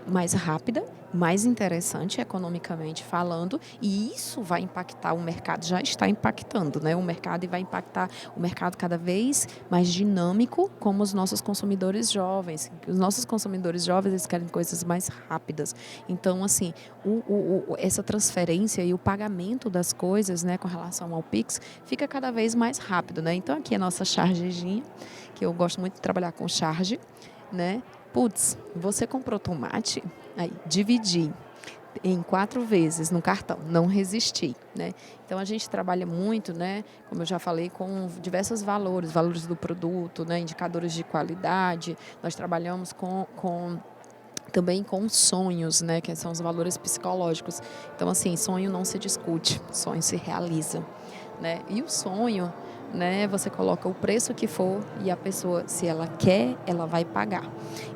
L: mais rápida, mais interessante economicamente falando, e isso vai impactar o mercado, já está impactando, né? O mercado, e vai impactar o mercado cada vez mais dinâmico, como os nossos consumidores jovens. Os nossos consumidores jovens, eles querem coisas mais rápidas. Então, assim, essa transferência e o pagamento das coisas, né, com relação ao Pix, fica cada vez mais rápido, né? Então, aqui é a nossa chargezinha, que eu gosto muito de trabalhar com charge, né? Putz, você comprou tomate, aí dividi em 4 vezes no cartão, não resisti, né? Então a gente trabalha muito, né? Como eu já falei, com diversos valores do produto, né? Indicadores de qualidade. Nós trabalhamos também com sonhos, né? Que são os valores psicológicos. Então, assim, sonho não se discute, sonho se realiza, né? E o sonho, né? Você coloca o preço que for e a pessoa, se ela quer, ela vai pagar.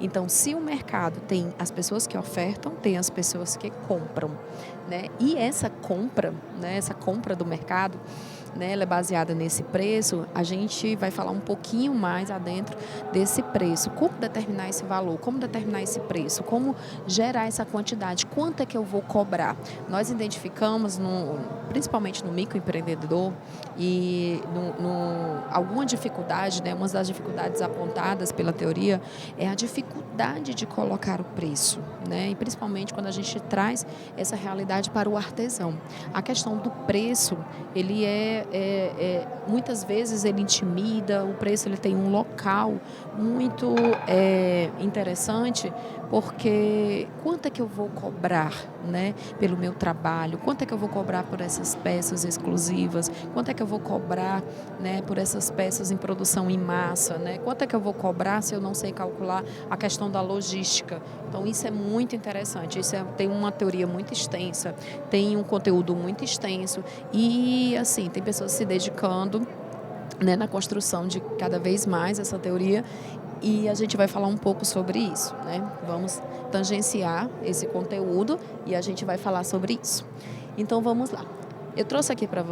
L: Então, se o mercado tem as pessoas que ofertam, tem as pessoas que compram, né? E essa compra, né? Essa compra do mercado, né, ela é baseada nesse preço. A gente vai falar um pouquinho mais adentro desse preço. Como determinar esse valor? Como determinar esse preço? Como gerar essa quantidade? Quanto é que eu vou cobrar? Nós identificamos, principalmente no microempreendedor, e alguma dificuldade, né, uma das dificuldades apontadas pela teoria é a dificuldade de colocar o preço, né, e principalmente quando a gente traz essa realidade para o artesão. A questão do preço, ele muitas vezes ele intimida, o preço ele tem um local muito interessante, porque quanto é que eu vou cobrar, né, pelo meu trabalho? Quanto é que eu vou cobrar por essas peças exclusivas? Quanto é que eu vou cobrar, né, por essas peças em produção em massa, né? Quanto é que eu vou cobrar se eu não sei calcular a questão da logística? Então isso é muito interessante, tem uma teoria muito extensa, tem um conteúdo muito extenso e assim, tem pessoas se dedicando, né, na construção de cada vez mais essa teoria. E a gente vai falar um pouco sobre isso, né? Vamos tangenciar esse conteúdo e a gente vai falar sobre isso. Então vamos lá. Eu trouxe aqui para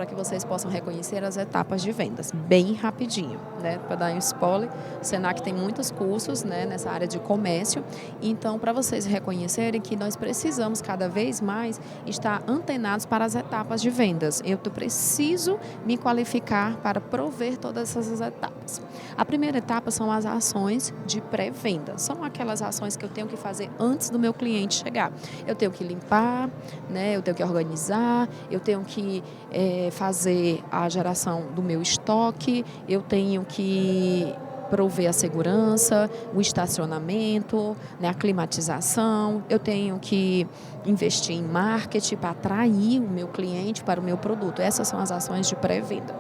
L: que vocês possam reconhecer as etapas de vendas, bem rapidinho, né? Para dar um spoiler, o Senac tem muitos cursos, né, nessa área de comércio, então para vocês reconhecerem que nós precisamos cada vez mais estar antenados para as etapas de vendas. Eu preciso me qualificar para prover todas essas etapas. A primeira etapa são as ações de pré-venda, são aquelas ações que eu tenho que fazer antes do meu cliente chegar. Eu tenho que limpar, né? Eu tenho que organizar, eu tenho que fazer a geração do meu estoque, eu tenho que prover a segurança, o estacionamento, né, a climatização, eu tenho que investir em marketing para atrair o meu cliente para o meu produto. Essas são as ações de pré-venda.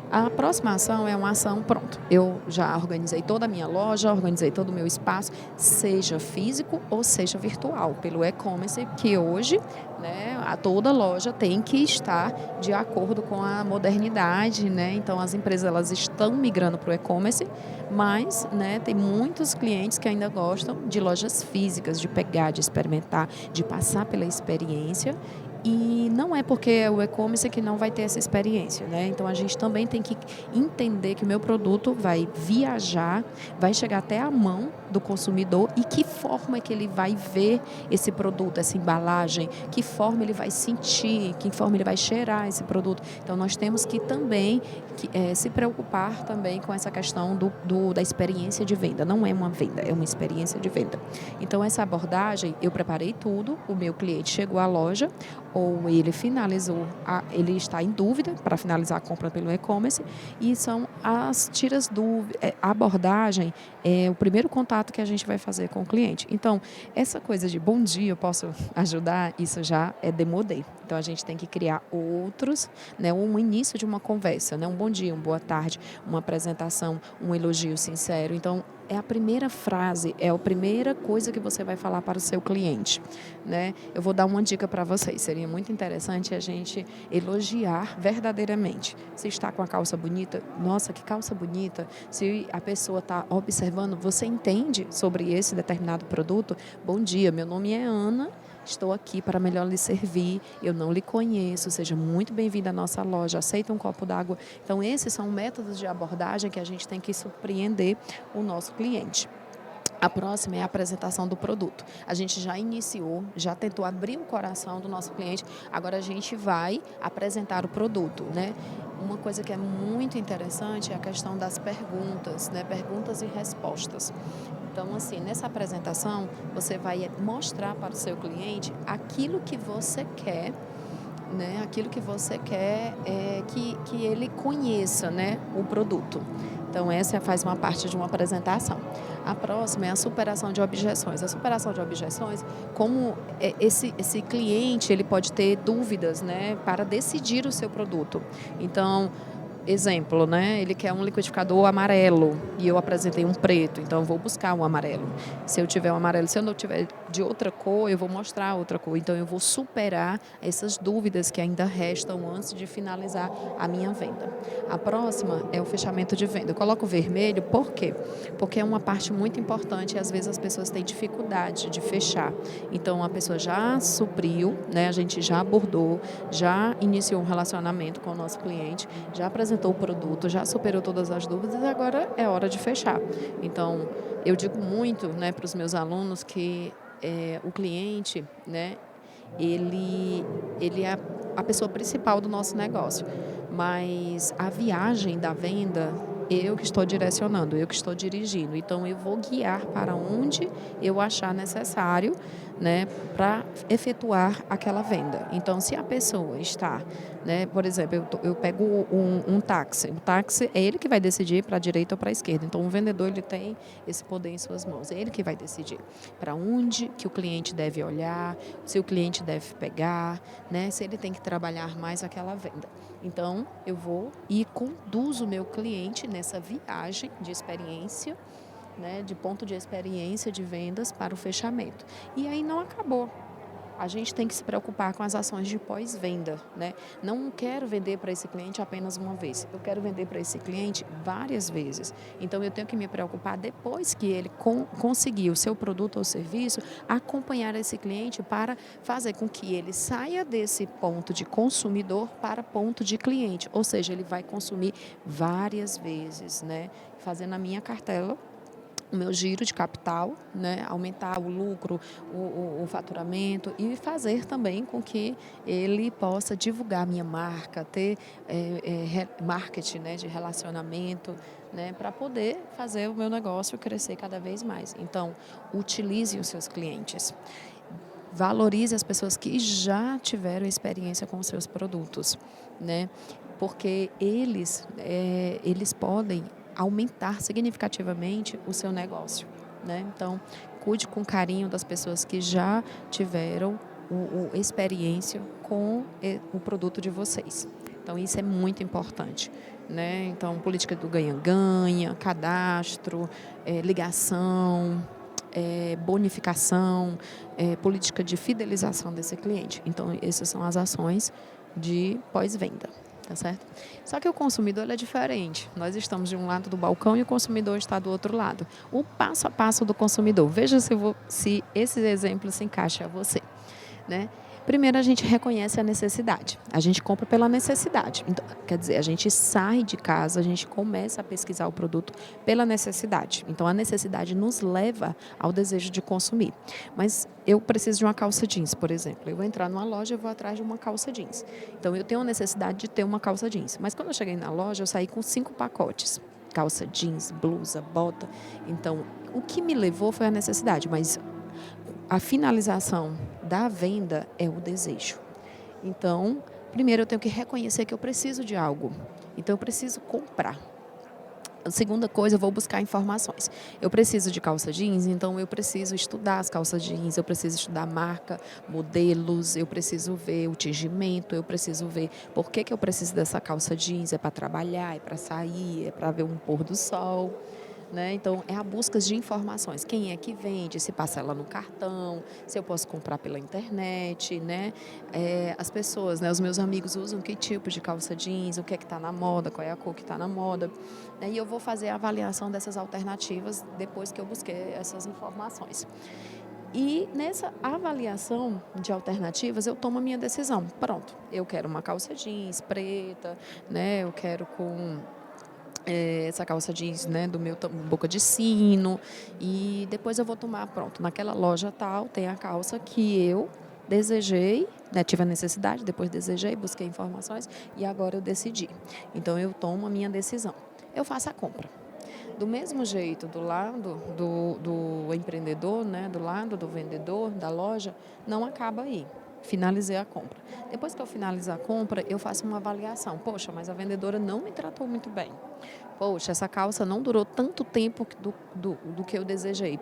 L: A próxima ação é uma ação, pronto, eu já organizei toda a minha loja, organizei todo o meu espaço, seja físico ou seja virtual, pelo e-commerce, que hoje, né, toda loja tem que estar de acordo com a modernidade, né? Então as empresas elas estão migrando para o e-commerce, mas, né, tem muitos clientes que ainda gostam de lojas físicas, de pegar, de experimentar, de passar pela experiência. E não é porque é o e-commerce que não vai ter essa experiência, né? Então a gente também tem que entender que o meu produto vai viajar, vai chegar até a mão do consumidor e que forma que ele vai ver esse produto, essa embalagem, que forma ele vai sentir, que forma ele vai cheirar esse produto. Então nós temos que também se preocupar também com essa questão da experiência de venda. Não é uma venda, é uma experiência de venda. Então essa abordagem, eu preparei tudo, o meu cliente chegou à loja, ou ele finalizou, ele está em dúvida para finalizar a compra pelo e-commerce, e são as tiras dúvidas, a abordagem é o primeiro contato que a gente vai fazer com o cliente. Então, essa coisa de bom dia, eu posso ajudar, isso já é demodé. Então, a gente tem que criar outros, né, um início de uma conversa, né, um bom dia, uma boa tarde, uma apresentação, um elogio sincero. Então, é a primeira frase, é a primeira coisa que você vai falar para o seu cliente, né? Eu vou dar uma dica para vocês. Seria muito interessante a gente elogiar verdadeiramente. Se está com a calça bonita, nossa, que calça bonita. Se a pessoa está observando, você entende sobre esse determinado produto? Bom dia, meu nome é Ana. Estou aqui para melhor lhe servir, eu não lhe conheço, seja muito bem-vindo à nossa loja, aceita um copo d'água. Então, esses são métodos de abordagem que a gente tem que surpreender o nosso cliente. A próxima é a apresentação do produto. A gente já iniciou, já tentou abrir o coração do nosso cliente, agora a gente vai apresentar o produto, né? Uma coisa que é muito interessante é a questão das perguntas, né? Perguntas e respostas. Então, assim, nessa apresentação, você vai mostrar para o seu cliente aquilo que você quer, né? Aquilo que você quer que ele conheça, né, o produto. Então, essa faz uma parte de uma apresentação. A próxima é a superação de objeções. A superação de objeções, como esse cliente ele pode ter dúvidas, né, para decidir o seu produto. Então, exemplo, né? Ele quer um liquidificador amarelo e eu apresentei um preto, então eu vou buscar um amarelo. Se eu tiver um amarelo, se eu não tiver de outra cor, eu vou mostrar outra cor. Então, eu vou superar essas dúvidas que ainda restam antes de finalizar a minha venda. A próxima é o fechamento de venda. Eu coloco vermelho, por quê? Porque é uma parte muito importante e às vezes as pessoas têm dificuldade de fechar. Então, a pessoa já supriu, né? A gente já abordou, já iniciou um relacionamento com o nosso cliente, já apresentou o produto, já superou todas as dúvidas e agora é hora de fechar. Então, eu digo muito, né, para os meus alunos que o cliente, né, ele é a pessoa principal do nosso negócio, mas a viagem da venda eu que estou direcionando, eu que estou dirigindo. Então, eu vou guiar para onde eu achar necessário, né, para efetuar aquela venda. Então, se a pessoa está, né, por exemplo, eu pego um táxi. O táxi é ele que vai decidir para a direita ou para a esquerda. Então, o vendedor ele tem esse poder em suas mãos. É ele que vai decidir para onde que o cliente deve olhar, se o cliente deve pegar, né, se ele tem que trabalhar mais aquela venda. Então, eu vou e conduzo o meu cliente nessa viagem de experiência, né, de ponto de experiência de vendas para o fechamento. E aí não acabou. A gente tem que se preocupar com as ações de pós-venda, né? Não quero vender para esse cliente apenas uma vez. Eu quero vender para esse cliente várias vezes. Então, eu tenho que me preocupar depois que ele conseguir o seu produto ou serviço, acompanhar esse cliente para fazer com que ele saia desse ponto de consumidor para ponto de cliente. Ou seja, ele vai consumir várias vezes, né? Fazendo a minha cartela, o meu giro de capital, né, aumentar o lucro, o faturamento e fazer também com que ele possa divulgar a minha marca, ter marketing, né, de relacionamento, né, para poder fazer o meu negócio crescer cada vez mais. Então, utilize os seus clientes. Valorize as pessoas que já tiveram experiência com os seus produtos, né, porque eles podem aumentar significativamente o seu negócio, né? Então, cuide com carinho das pessoas que já tiveram experiência com o produto de vocês. Então, isso é muito importante, né? Então, política do ganha-ganha, cadastro, ligação, bonificação, política de fidelização desse cliente. Então, essas são as ações de pós-venda. Tá certo? Só que o consumidor ele é diferente. Nós estamos de um lado do balcão e o consumidor está do outro lado. O passo a passo do consumidor. Veja se esse exemplo se encaixa a você, né? Primeiro, a gente reconhece a necessidade. A gente compra pela necessidade. Então, quer dizer, a gente sai de casa, a gente começa a pesquisar o produto pela necessidade. Então, a necessidade nos leva ao desejo de consumir. Mas eu preciso de uma calça jeans, por exemplo. Eu vou entrar numa loja e vou atrás de uma calça jeans. Então, eu tenho a necessidade de ter uma calça jeans. Mas quando eu cheguei na loja, eu saí com 5 pacotes. Calça jeans, blusa, bota. Então, o que me levou foi a necessidade, mas a finalização da venda é o desejo. Então, primeiro eu tenho que reconhecer que eu preciso de algo. Então, eu preciso comprar. A segunda coisa, eu vou buscar informações. Eu preciso de calça jeans, então eu preciso estudar as calças jeans, eu preciso estudar marca, modelos, eu preciso ver o tingimento, eu preciso ver por que eu preciso dessa calça jeans. É para trabalhar, é para sair, é para ver um pôr do sol. Né? Então, é a busca de informações. Quem é que vende, se parcela no cartão, se eu posso comprar pela internet, né? As pessoas, né? Os meus amigos usam que tipo de calça jeans, o que é que está na moda, qual é a cor que está na moda. Né? E eu vou fazer a avaliação dessas alternativas depois que eu busquei essas informações. E nessa avaliação de alternativas, eu tomo a minha decisão. Pronto, eu quero uma calça jeans preta, né? Eu quero com essa calça jeans, né, do meu boca de sino, e depois eu vou tomar, pronto, naquela loja tal, tem a calça que eu desejei, né, tive a necessidade, depois desejei, busquei informações e agora eu decidi. Então, eu tomo a minha decisão. Eu faço a compra. Do mesmo jeito, do lado do empreendedor, né, do lado do vendedor, da loja, não acaba aí. Finalizei a compra. Depois que eu finalizar a compra, eu faço uma avaliação. Poxa, mas a vendedora não me tratou muito bem. Poxa, essa calça não durou tanto tempo do que eu desejei.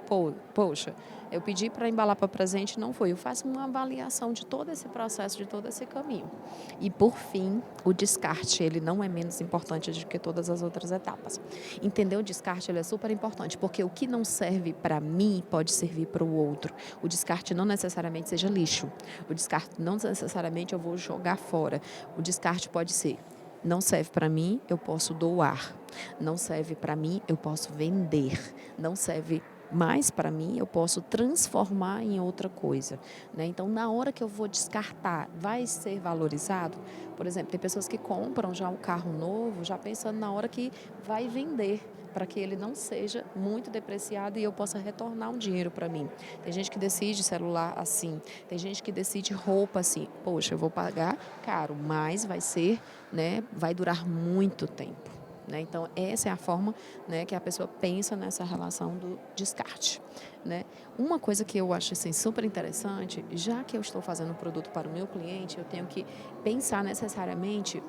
L: Poxa, eu pedi para embalar para presente, não foi. Eu faço uma avaliação de todo esse processo, de todo esse caminho. E, por fim, o descarte, ele não é menos importante do que todas as outras etapas. Entender o descarte, ele é super importante, porque o que não serve para mim pode servir para o outro. O descarte não necessariamente seja lixo. O descarte não necessariamente eu vou jogar fora. O descarte pode ser: não serve para mim, eu posso doar. Não serve para mim, eu posso vender. Não serve mais para mim, eu posso transformar em outra coisa, né? Então, na hora que eu vou descartar, vai ser valorizado? Por exemplo, tem pessoas que compram já um carro novo, já pensando na hora que vai vender, para que ele não seja muito depreciado e eu possa retornar um dinheiro para mim. Tem gente que decide celular assim, tem gente que decide roupa assim. Poxa, eu vou pagar caro, mas vai ser, né, vai durar muito tempo, né? Então, essa é a forma, né, que a pessoa pensa nessa relação do descarte, né? Uma coisa que eu acho assim, super interessante, já que eu estou fazendo um produto para o meu cliente, eu tenho que pensar necessariamente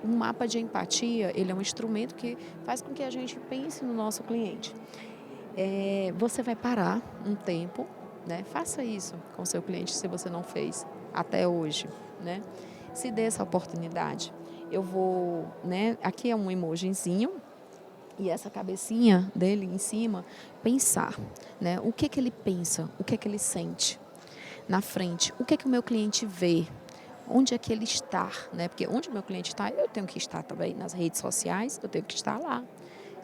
L: um mapa de empatia. Ele é um instrumento que faz com que a gente pense no nosso cliente. Você vai parar um tempo, né? Faça isso com o seu cliente se você não fez até hoje, né? Se dê essa oportunidade. Eu vou, né? Aqui é um emojizinho e essa cabecinha dele em cima, pensar, né? O que ele pensa, o que ele sente na frente, o que o meu cliente vê. Onde é que ele está, né? Porque onde o meu cliente está, eu tenho que estar também nas redes sociais, eu tenho que estar lá,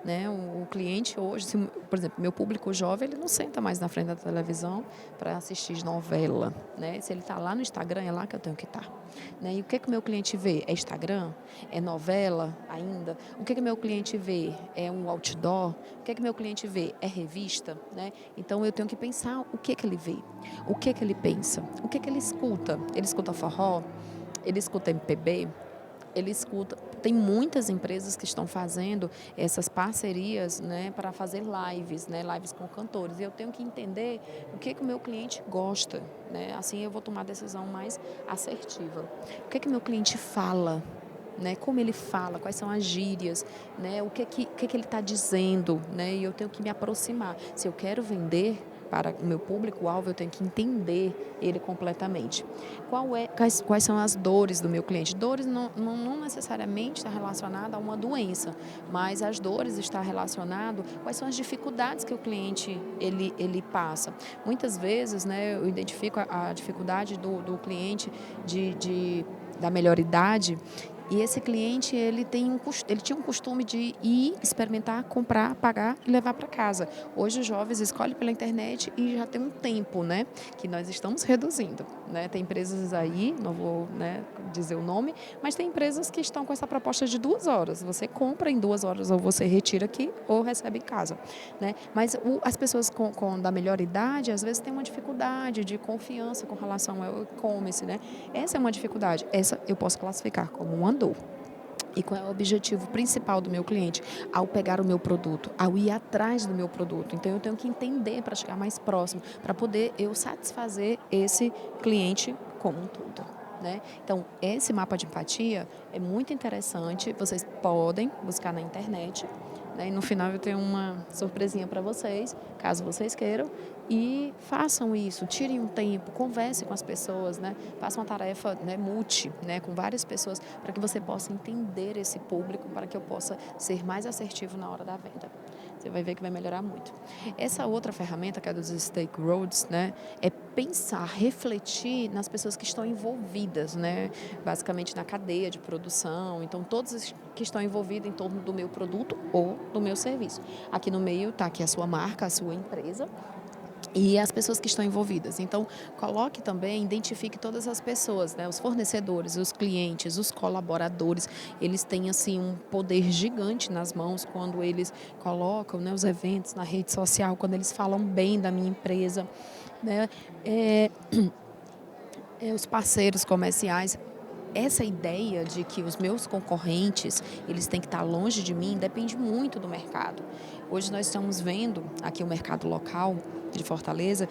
L: né? O cliente hoje, por exemplo, meu público jovem, ele não senta mais na frente da televisão para assistir novela, né? Se ele está lá no Instagram, é lá que eu tenho que estar, né? E o que o meu cliente vê? É Instagram? É novela ainda? O que o meu cliente vê? É um outdoor? O que o meu cliente vê? É revista, né? Então, eu tenho que pensar o que ele vê, o que ele pensa, o que ele escuta. Ele escuta forró? Ele escuta MPB? Ele escuta. Tem muitas empresas que estão fazendo essas parcerias, né, para fazer lives, né, lives com cantores. E eu tenho que entender o que o meu cliente gosta, né? Assim eu vou tomar a decisão mais assertiva. O que o meu cliente fala, né? Como ele fala, quais são as gírias, né? O que ele está dizendo, né? E eu tenho que me aproximar. Se eu quero vender para o meu público-alvo, eu tenho que entender ele completamente. Quais são as dores do meu cliente? Dores não necessariamente está relacionada a uma doença, mas as dores estão relacionadas quais são as dificuldades que o cliente ele passa. Muitas vezes, né, eu identifico a dificuldade do cliente da melhor idade. E esse cliente, ele tinha um costume de ir, experimentar, comprar, pagar e levar para casa. Hoje os jovens escolhem pela internet e já tem um tempo, né, que nós estamos reduzindo, né? Tem empresas aí, não vou, né, dizer o nome, mas tem empresas que estão com essa proposta de 2 horas. Você compra em 2 horas ou você retira aqui ou recebe em casa, né? Mas as pessoas da melhor idade, às vezes, têm uma dificuldade de confiança com relação ao e-commerce, né? Essa é uma dificuldade. Essa eu posso classificar como uma dor. E qual é o objetivo principal do meu cliente? Ao pegar o meu produto, ao ir atrás do meu produto. Então, eu tenho que entender para chegar mais próximo, para poder eu satisfazer esse cliente como um todo, né? Então, esse mapa de empatia é muito interessante. Vocês podem buscar na internet, né? E no final eu tenho uma surpresinha para vocês, caso vocês queiram. E façam isso, tirem um tempo, conversem com as pessoas, né? Façam uma tarefa, né, multi, né, com várias pessoas, para que você possa entender esse público, para que eu possa ser mais assertivo na hora da venda. Você vai ver que vai melhorar muito. Essa outra ferramenta, que é dos stakeholders, né, é pensar, refletir nas pessoas que estão envolvidas, né, basicamente na cadeia de produção. Então, todos que estão envolvidos em torno do meu produto ou do meu serviço. Aqui no meio está aqui a sua marca, a sua empresa, e as pessoas que estão envolvidas. Então, coloque também, identifique todas as pessoas, né? Os fornecedores, os clientes, os colaboradores, eles têm assim um poder gigante nas mãos quando eles colocam, né, os eventos na rede social, quando eles falam bem da minha empresa, né? Os parceiros comerciais. Essa ideia de que os meus concorrentes, eles têm que estar longe de mim, depende muito do mercado. Hoje nós estamos vendo aqui o mercado local de Fortaleza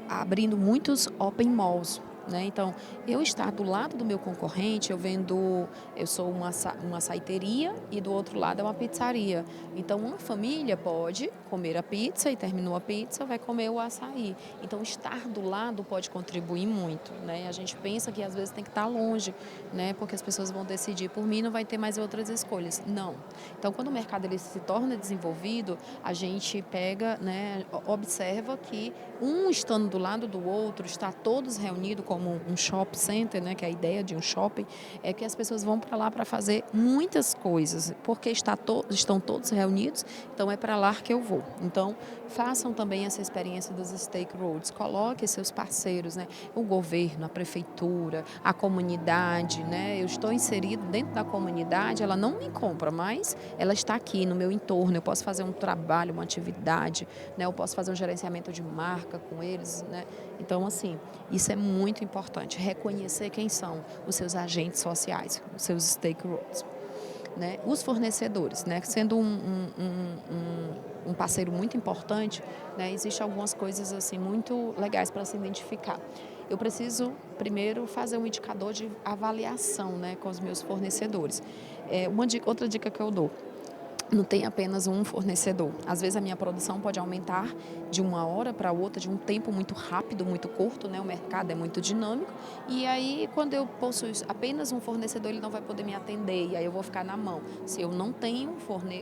L: abrindo muitos open malls, né? Então, eu estar do lado do meu concorrente, eu sou uma açaiteria e do outro lado é uma pizzaria. Então, uma família pode comer a pizza e terminou a pizza, vai comer o açaí. Então, estar do lado pode contribuir muito, né? A gente pensa que às vezes tem que estar longe, né? Porque as pessoas vão decidir por mim, não vai ter mais outras escolhas. Não. Então, quando o mercado ele se torna desenvolvido, a gente pega, né, observa que um estando do lado do outro, está todos reunidos como um shopping center, né, que é a ideia de um shopping, é que as pessoas vão para lá para fazer muitas coisas, porque estão todos reunidos, então é para lá que eu vou. Então, façam também essa experiência dos stakeholders, coloquem seus parceiros, né, o governo, a prefeitura, a comunidade, né, eu estou inserido dentro da comunidade, ela não me compra, mas ela está aqui no meu entorno, eu posso fazer um trabalho, uma atividade, né, eu posso fazer um gerenciamento de marca com eles, né, então assim, isso é muito importante, reconhecer quem são os seus agentes sociais, os seus stakeholders. Né? Os fornecedores, né? Sendo um parceiro muito importante, né? Existem algumas coisas assim muito legais para se identificar. Eu preciso primeiro fazer um indicador de avaliação, né, com os meus fornecedores. Outra dica que eu dou: não tem apenas um fornecedor. Às vezes a minha produção pode aumentar de uma hora para outra, de um tempo muito rápido, muito curto, né? O mercado é muito dinâmico. E aí, quando eu possuo apenas um fornecedor, ele não vai poder me atender. E aí eu vou ficar na mão. Se eu não tenho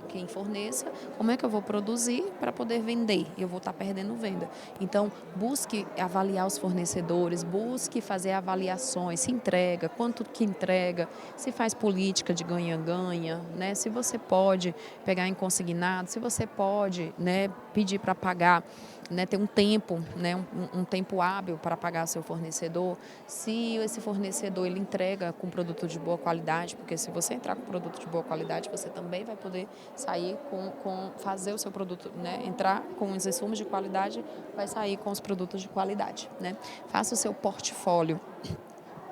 L: quem forneça, como é que eu vou produzir para poder vender? Eu vou estar perdendo venda. Então, busque avaliar os fornecedores, busque fazer avaliações, se entrega, quanto que entrega, se faz política de ganha-ganha, né? Se você pode pegar em consignado, se você pode, né, pedir para pagar, né, ter um tempo, né, um tempo hábil para pagar seu fornecedor, se esse fornecedor ele entrega com produto de boa qualidade, porque se você entrar com produto de boa qualidade, você também vai poder sair fazer o seu produto, né, entrar com os insumos de qualidade, vai sair com os produtos de qualidade, né? Faça o seu portfólio.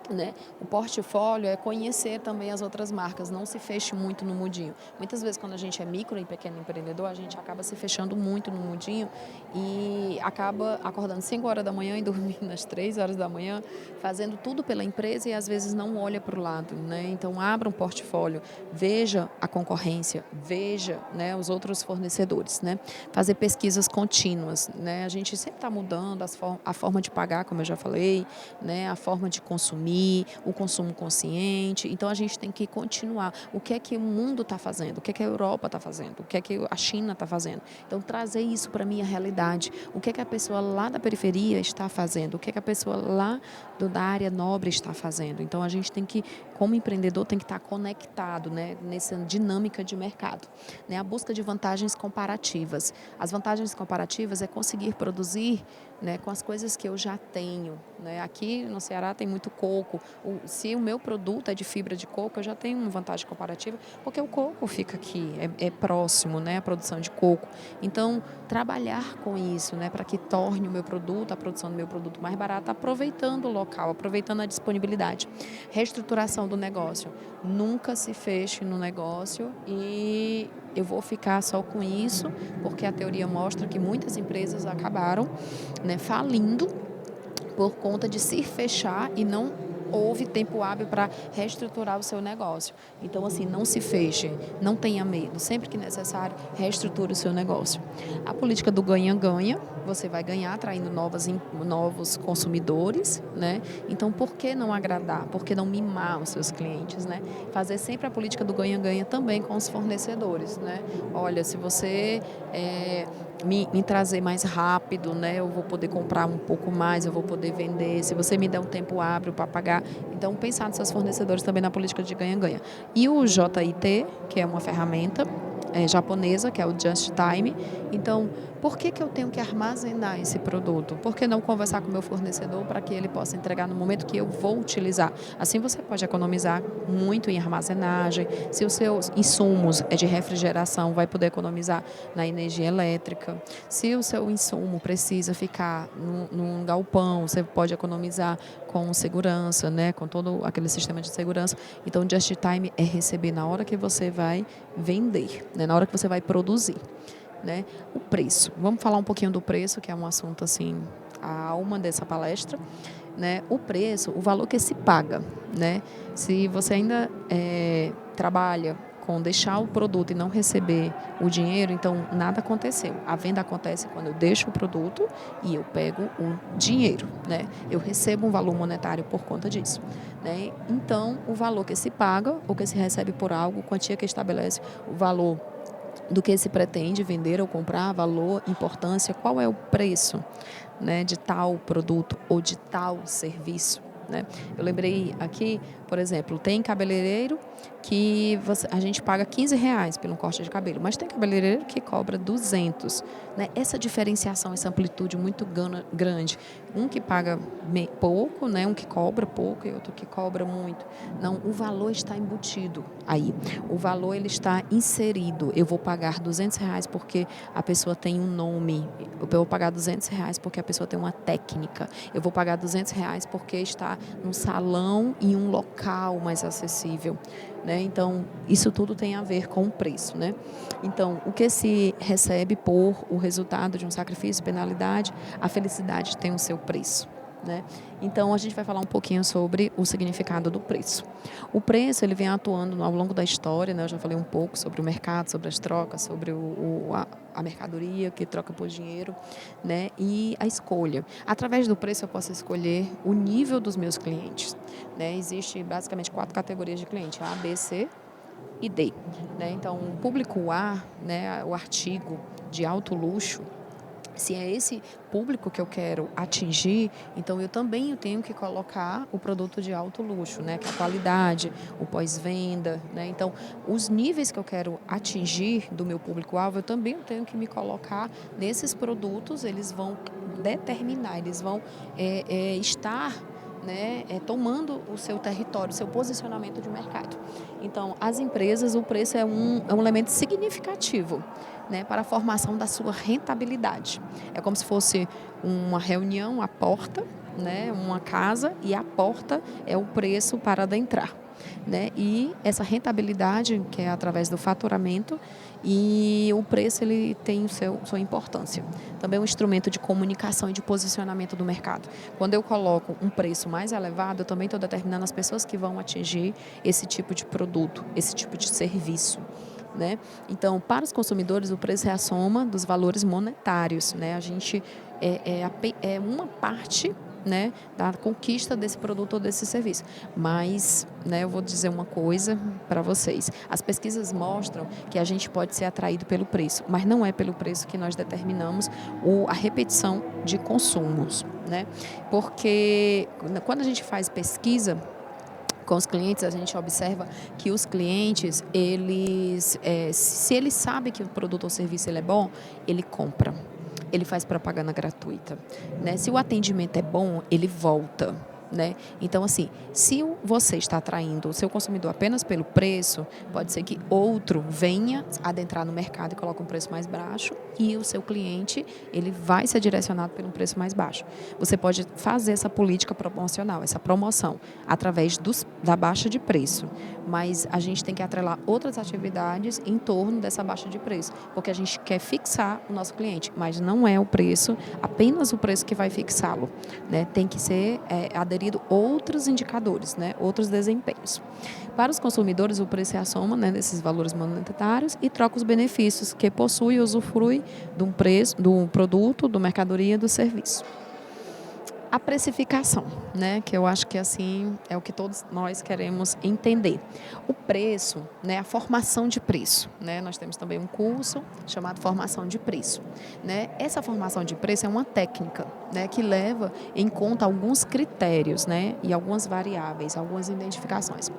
L: Né? O portfólio é conhecer também as outras marcas, não se feche muito no mundinho. Muitas vezes quando a gente é micro e pequeno empreendedor, a gente acaba se fechando muito no mundinho e acaba acordando 5 horas da manhã e dormindo às 3 horas da manhã, fazendo tudo pela empresa e às vezes não olha para o lado, né? Então abra um portfólio, veja a concorrência, veja, né, os outros fornecedores, né? Fazer pesquisas contínuas, né? A gente sempre está mudando a forma de pagar, como eu já falei, né? A forma de consumir, o consumo consciente. Então a gente tem que continuar. O que é que o mundo está fazendo? O que é que a Europa está fazendo? O que é que a China está fazendo? Então trazer isso para a minha realidade. O que é que a pessoa lá da periferia está fazendo? O que é que a pessoa lá da área nobre está fazendo? Então a gente tem que, como empreendedor, tem que estar conectado, né, nessa dinâmica de mercado, né? A busca de vantagens comparativas. As vantagens comparativas é conseguir produzir, né, com as coisas que eu já tenho, né? Aqui no Ceará tem muito coco. Se o meu produto é de fibra de coco, eu já tenho uma vantagem comparativa, porque o coco fica aqui, é próximo, né, a produção de coco. Então, trabalhar com isso, né, para que torne o meu produto, a produção do meu produto mais barata, aproveitando o local, aproveitando a disponibilidade. Reestruturação do negócio. Nunca se feche no negócio e eu vou ficar só com isso, porque a teoria mostra que muitas empresas acabaram, né, falindo por conta de se fechar e não houve tempo hábil para reestruturar o seu negócio. Então, assim, não se feche, não tenha medo. Sempre que necessário, reestruture o seu negócio. A política do ganha-ganha, você vai ganhar atraindo novos consumidores, né? Então, por que não agradar? Por que não mimar os seus clientes, né? Fazer sempre a política do ganha-ganha também com os fornecedores, né? Olha, se você me trazer mais rápido, né? Eu vou poder comprar um pouco mais, eu vou poder vender. Se você me der um tempo hábil para pagar, então pensar nos seus fornecedores também na política de ganha-ganha. E o JIT, que é uma ferramenta japonesa, que é o Just Time. Então, por que eu tenho que armazenar esse produto? Por que não conversar com o meu fornecedor para que ele possa entregar no momento que eu vou utilizar? Assim você pode economizar muito em armazenagem. Se os seus insumos é de refrigeração, vai poder economizar na energia elétrica. Se o seu insumo precisa ficar num galpão, você pode economizar com segurança, né? Com todo aquele sistema de segurança. Então, Just Time é receber na hora que você vai vender, né? Na hora que você vai produzir. Né? O preço. Vamos falar um pouquinho do preço, que é um assunto assim, a alma dessa palestra. né, o preço, o valor que se paga, né? Se você ainda trabalha com deixar o produto e não receber o dinheiro, então nada aconteceu. A venda acontece quando eu deixo o produto e eu pego o dinheiro, né? Eu recebo um valor monetário por conta disso, né? Então, o valor que se paga ou que se recebe por algo, quantia que estabelece o valor do que se pretende vender ou comprar, valor, importância, qual é o preço, né, de tal produto ou de tal serviço, né? Eu lembrei aqui, por exemplo, tem cabeleireiro que a gente paga R$15 pelo corte de cabelo, mas tem cabeleireiro que cobra 200, né? Essa diferenciação, essa amplitude muito grande, um que paga pouco, né? Um que cobra pouco e outro que cobra muito. Não, o valor está embutido aí, o valor ele está inserido. Eu vou pagar R$200 porque a pessoa tem um nome, eu vou pagar R$200 porque a pessoa tem uma técnica, eu vou pagar R$200 porque está num salão e um local mais acessível, né? Então, isso tudo tem a ver com o preço, né? Então, o que se recebe por o resultado de um sacrifício, penalidade, a felicidade tem o seu preço, né? Então, a gente vai falar um pouquinho sobre o significado do preço. O preço, ele vem atuando ao longo da história, né? Eu já falei um pouco sobre o mercado, sobre as trocas, sobre a mercadoria que troca por dinheiro, né? E a escolha. Através do preço, eu posso escolher o nível dos meus clientes, né? Existe basicamente 4 categorias de cliente: A, B, C e D, né? Então, o público A, né? O artigo de alto luxo, se é esse público que eu quero atingir, então eu também tenho que colocar o produto de alto luxo, né? Que é a qualidade, o pós-venda, né? Então, os níveis que eu quero atingir do meu público-alvo, eu também tenho que me colocar nesses produtos, eles vão determinar, eles vão estar, né, tomando o seu território, o seu posicionamento de mercado. Então, as empresas, o preço é um elemento significativo, né, para a formação da sua rentabilidade. É como se fosse uma reunião, a porta, né, uma casa, e a porta é o preço para adentrar, né? E essa rentabilidade, que é através do faturamento, e o preço ele tem sua importância. Também é um instrumento de comunicação e de posicionamento do mercado. Quando eu coloco um preço mais elevado, eu também estou determinando as pessoas que vão atingir esse tipo de produto, esse tipo de serviço, né? Então, para os consumidores, o preço é a soma dos valores monetários, né? A gente é uma parte, né, da conquista desse produto ou desse serviço. Mas, né, eu vou dizer uma coisa para vocês. As pesquisas mostram que a gente pode ser atraído pelo preço, mas não é pelo preço que nós determinamos a repetição de consumos, né? Porque quando a gente faz pesquisa com os clientes, a gente observa que os clientes, se eles sabem que o produto ou serviço ele é bom, ele compra. Ele faz propaganda gratuita, né? Se o atendimento é bom, ele volta, né? Então, assim, se você está atraindo o seu consumidor apenas pelo preço, pode ser que outro venha adentrar no mercado e coloque um preço mais baixo e o seu cliente, ele vai ser direcionado por um preço mais baixo. Você pode fazer essa política promocional, essa promoção, através da baixa de preço, mas a gente tem que atrelar outras atividades em torno dessa baixa de preço, porque a gente quer fixar o nosso cliente, mas não é o preço, apenas o preço que vai fixá-lo, né? Tem que ser aderido outros indicadores, né? Outros desempenhos. Para os consumidores, o preço é a soma, né, desses valores monetários e troca os benefícios que possui e usufrui de um preço, do produto, do mercadoria, do serviço. A precificação, né, que eu acho que assim é o que todos nós queremos entender. O preço, né, a formação de preço, né, nós temos também um curso chamado Formação de Preço, né? Essa formação de preço é uma técnica, né, que leva em conta alguns critérios, né, e algumas variáveis, algumas identificações.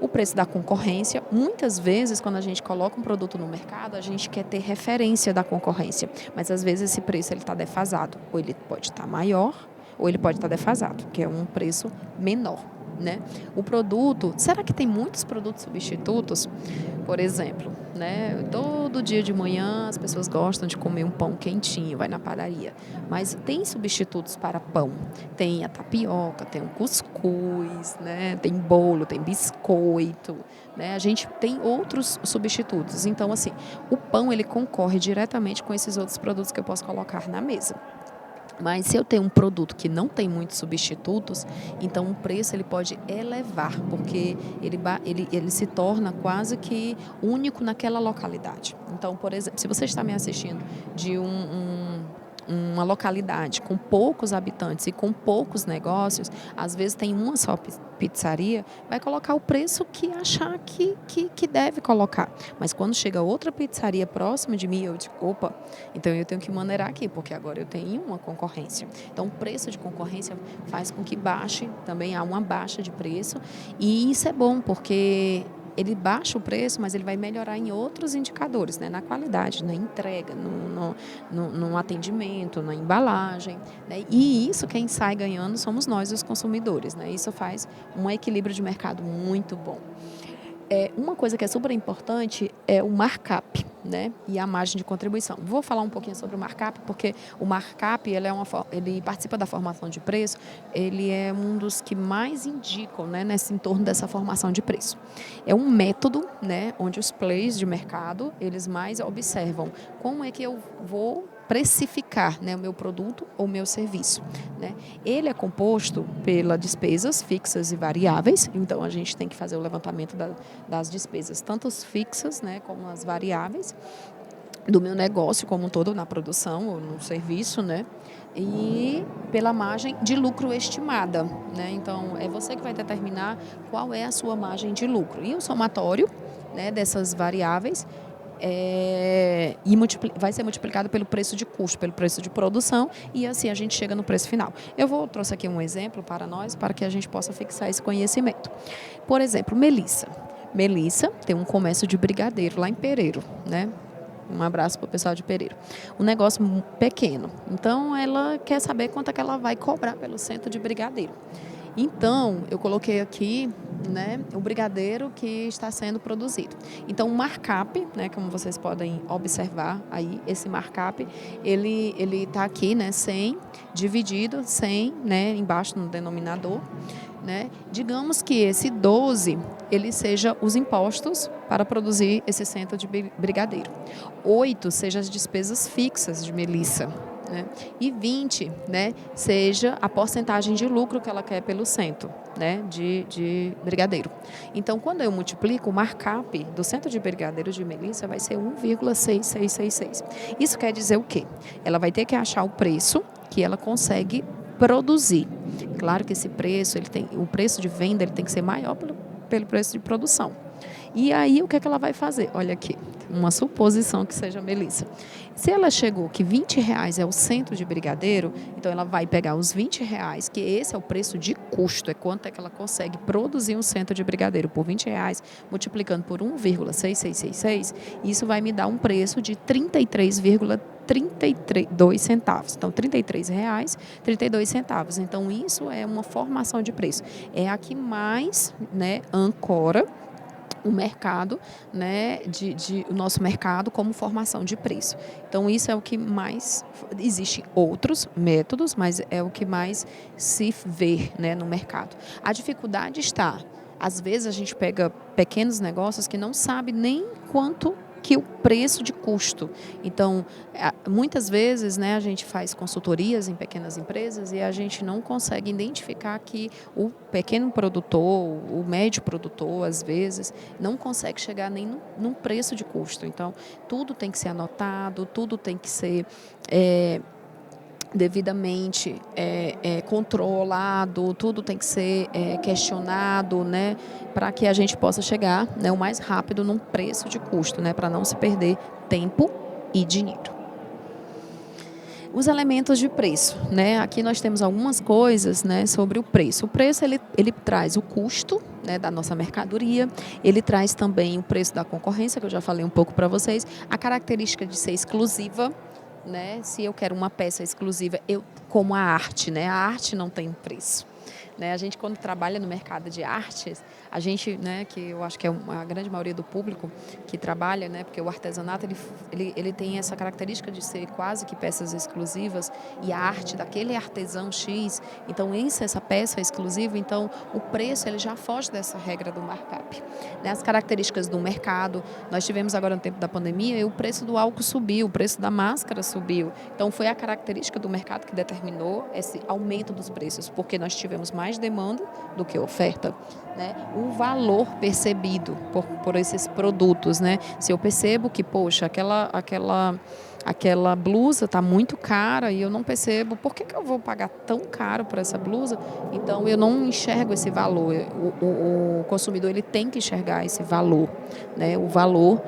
L: O preço da concorrência, muitas vezes, quando a gente coloca um produto no mercado, a gente quer ter referência da concorrência, mas às vezes esse preço está defasado, ou ele pode estar maior, ou ele pode estar defasado, que é um preço menor, né? O produto, será que tem muitos produtos substitutos? Por exemplo, né, todo dia de manhã as pessoas gostam de comer um pão quentinho, vai na padaria, mas tem substitutos para pão, tem a tapioca, tem o cuscuz, né, tem bolo, tem biscoito, né? A gente tem outros substitutos, então assim, o pão ele concorre diretamente com esses outros produtos que eu posso colocar na mesa. Mas se eu tenho um produto que não tem muitos substitutos, então o preço ele pode elevar, porque ele se torna quase que único naquela localidade. Então, por exemplo, se você está me assistindo de uma localidade com poucos habitantes e com poucos negócios, às vezes tem uma só pizzaria, vai colocar o preço que achar que deve colocar. Mas quando chega outra pizzaria próxima de mim, eu digo, opa, então eu tenho que maneirar aqui, porque agora eu tenho uma concorrência. Então o preço de concorrência faz com que baixe, também há uma baixa de preço, e isso é bom, porque ele baixa o preço, mas ele vai melhorar em outros indicadores, né? Na qualidade, na entrega, no atendimento, na embalagem, né? E isso quem sai ganhando somos nós, os consumidores, né? Isso faz um equilíbrio de mercado muito bom. Uma coisa que é super importante é o markup, né? E a margem de contribuição. Vou falar um pouquinho sobre o markup, porque o markup ele participa da formação de preço, ele é um dos que mais indicam, né, em torno dessa formação de preço. É um método, né, onde os players de mercado eles mais observam como é que eu vou precificar, né, o meu produto ou o meu serviço, né? Ele é composto pelas despesas fixas e variáveis, então a gente tem que fazer o levantamento das despesas, tanto as fixas, né, como as variáveis, do meu negócio como um todo, na produção ou no serviço, né? E pela margem de lucro estimada, né? Então, é você que vai determinar qual é a sua margem de lucro. E o somatório, né, dessas variáveis vai ser multiplicado pelo preço de custo, pelo preço de produção, e assim a gente chega no preço final. Trouxe aqui um exemplo para nós, para que a gente possa fixar esse conhecimento. Por exemplo, Melissa. Melissa tem um comércio de brigadeiro lá em Pereiro, né? Um abraço para o pessoal de Pereiro. Um negócio pequeno. Então, ela quer saber quanto é que ela vai cobrar pelo centro de brigadeiro. Então, eu coloquei aqui, né, o brigadeiro que está sendo produzido. Então, o markup, né, como vocês podem observar aí, esse markup, ele está aqui, né, 100 dividido, 100, né, embaixo no denominador, né? Digamos que esse 12, ele seja os impostos para produzir esse centro de brigadeiro. 8 seja as despesas fixas de Melissa, né? E 20, né, seja a porcentagem de lucro que ela quer pelo cento, né, de brigadeiro. Então, quando eu multiplico, o markup do centro de brigadeiro de Melissa vai ser 1,6666. Isso quer dizer o quê? Ela vai ter que achar o preço que ela consegue produzir. Claro que esse preço, o preço de venda ele tem que ser maior pelo preço de produção. E aí, o que é que ela vai fazer? Olha aqui, uma suposição que seja Melissa. Se ela chegou que R$20 é o centro de brigadeiro, então ela vai pegar os R$20, que esse é o preço de custo, é quanto é que ela consegue produzir um centro de brigadeiro por R$20, multiplicando por 1,6666, isso vai me dar um preço de 33,32 centavos. Então, R$33,32. Então, isso é uma formação de preço. É a que mais, né, ancora o mercado, né, o nosso mercado como formação de preço. Então, isso é o que mais... Existem outros métodos, mas é o que mais se vê, né, no mercado. A dificuldade está... Às vezes, a gente pega pequenos negócios que não sabe nem quanto que o preço de custo. Então, muitas vezes, né, a gente faz consultorias em pequenas empresas e a gente não consegue identificar que o pequeno produtor, o médio produtor, às vezes, não consegue chegar nem num preço de custo. Então, tudo tem que ser anotado, tudo tem que ser devidamente controlado, tudo tem que ser questionado, né, para que a gente possa chegar, né, o mais rápido num preço de custo, né, para não se perder tempo e dinheiro. Os elementos de preço, né? Aqui nós temos algumas coisas, né, sobre o preço. O preço ele traz o custo, né, da nossa mercadoria, ele traz também o preço da concorrência, que eu já falei um pouco para vocês, a característica de ser exclusiva, né? Se eu quero uma peça exclusiva, como a arte, né? A arte não tem preço. né? A gente, quando trabalha no mercado de artes, a gente, né, que eu acho que é a grande maioria do público que trabalha, né, porque o artesanato ele tem essa característica de ser quase que peças exclusivas, e a arte daquele artesão X, então essa peça exclusiva, então o preço ele já foge dessa regra do markup, né? As características do mercado, nós tivemos agora no tempo da pandemia, e o preço do álcool subiu, o preço da máscara subiu, então foi a característica do mercado que determinou esse aumento dos preços, porque nós tivemos mais demanda do que oferta, né? O valor percebido por esses produtos, né? Se eu percebo que, poxa, aquela blusa está muito cara e eu não percebo, por que eu vou pagar tão caro por essa blusa? Então, eu não enxergo esse valor. O consumidor ele tem que enxergar esse valor, né? O valor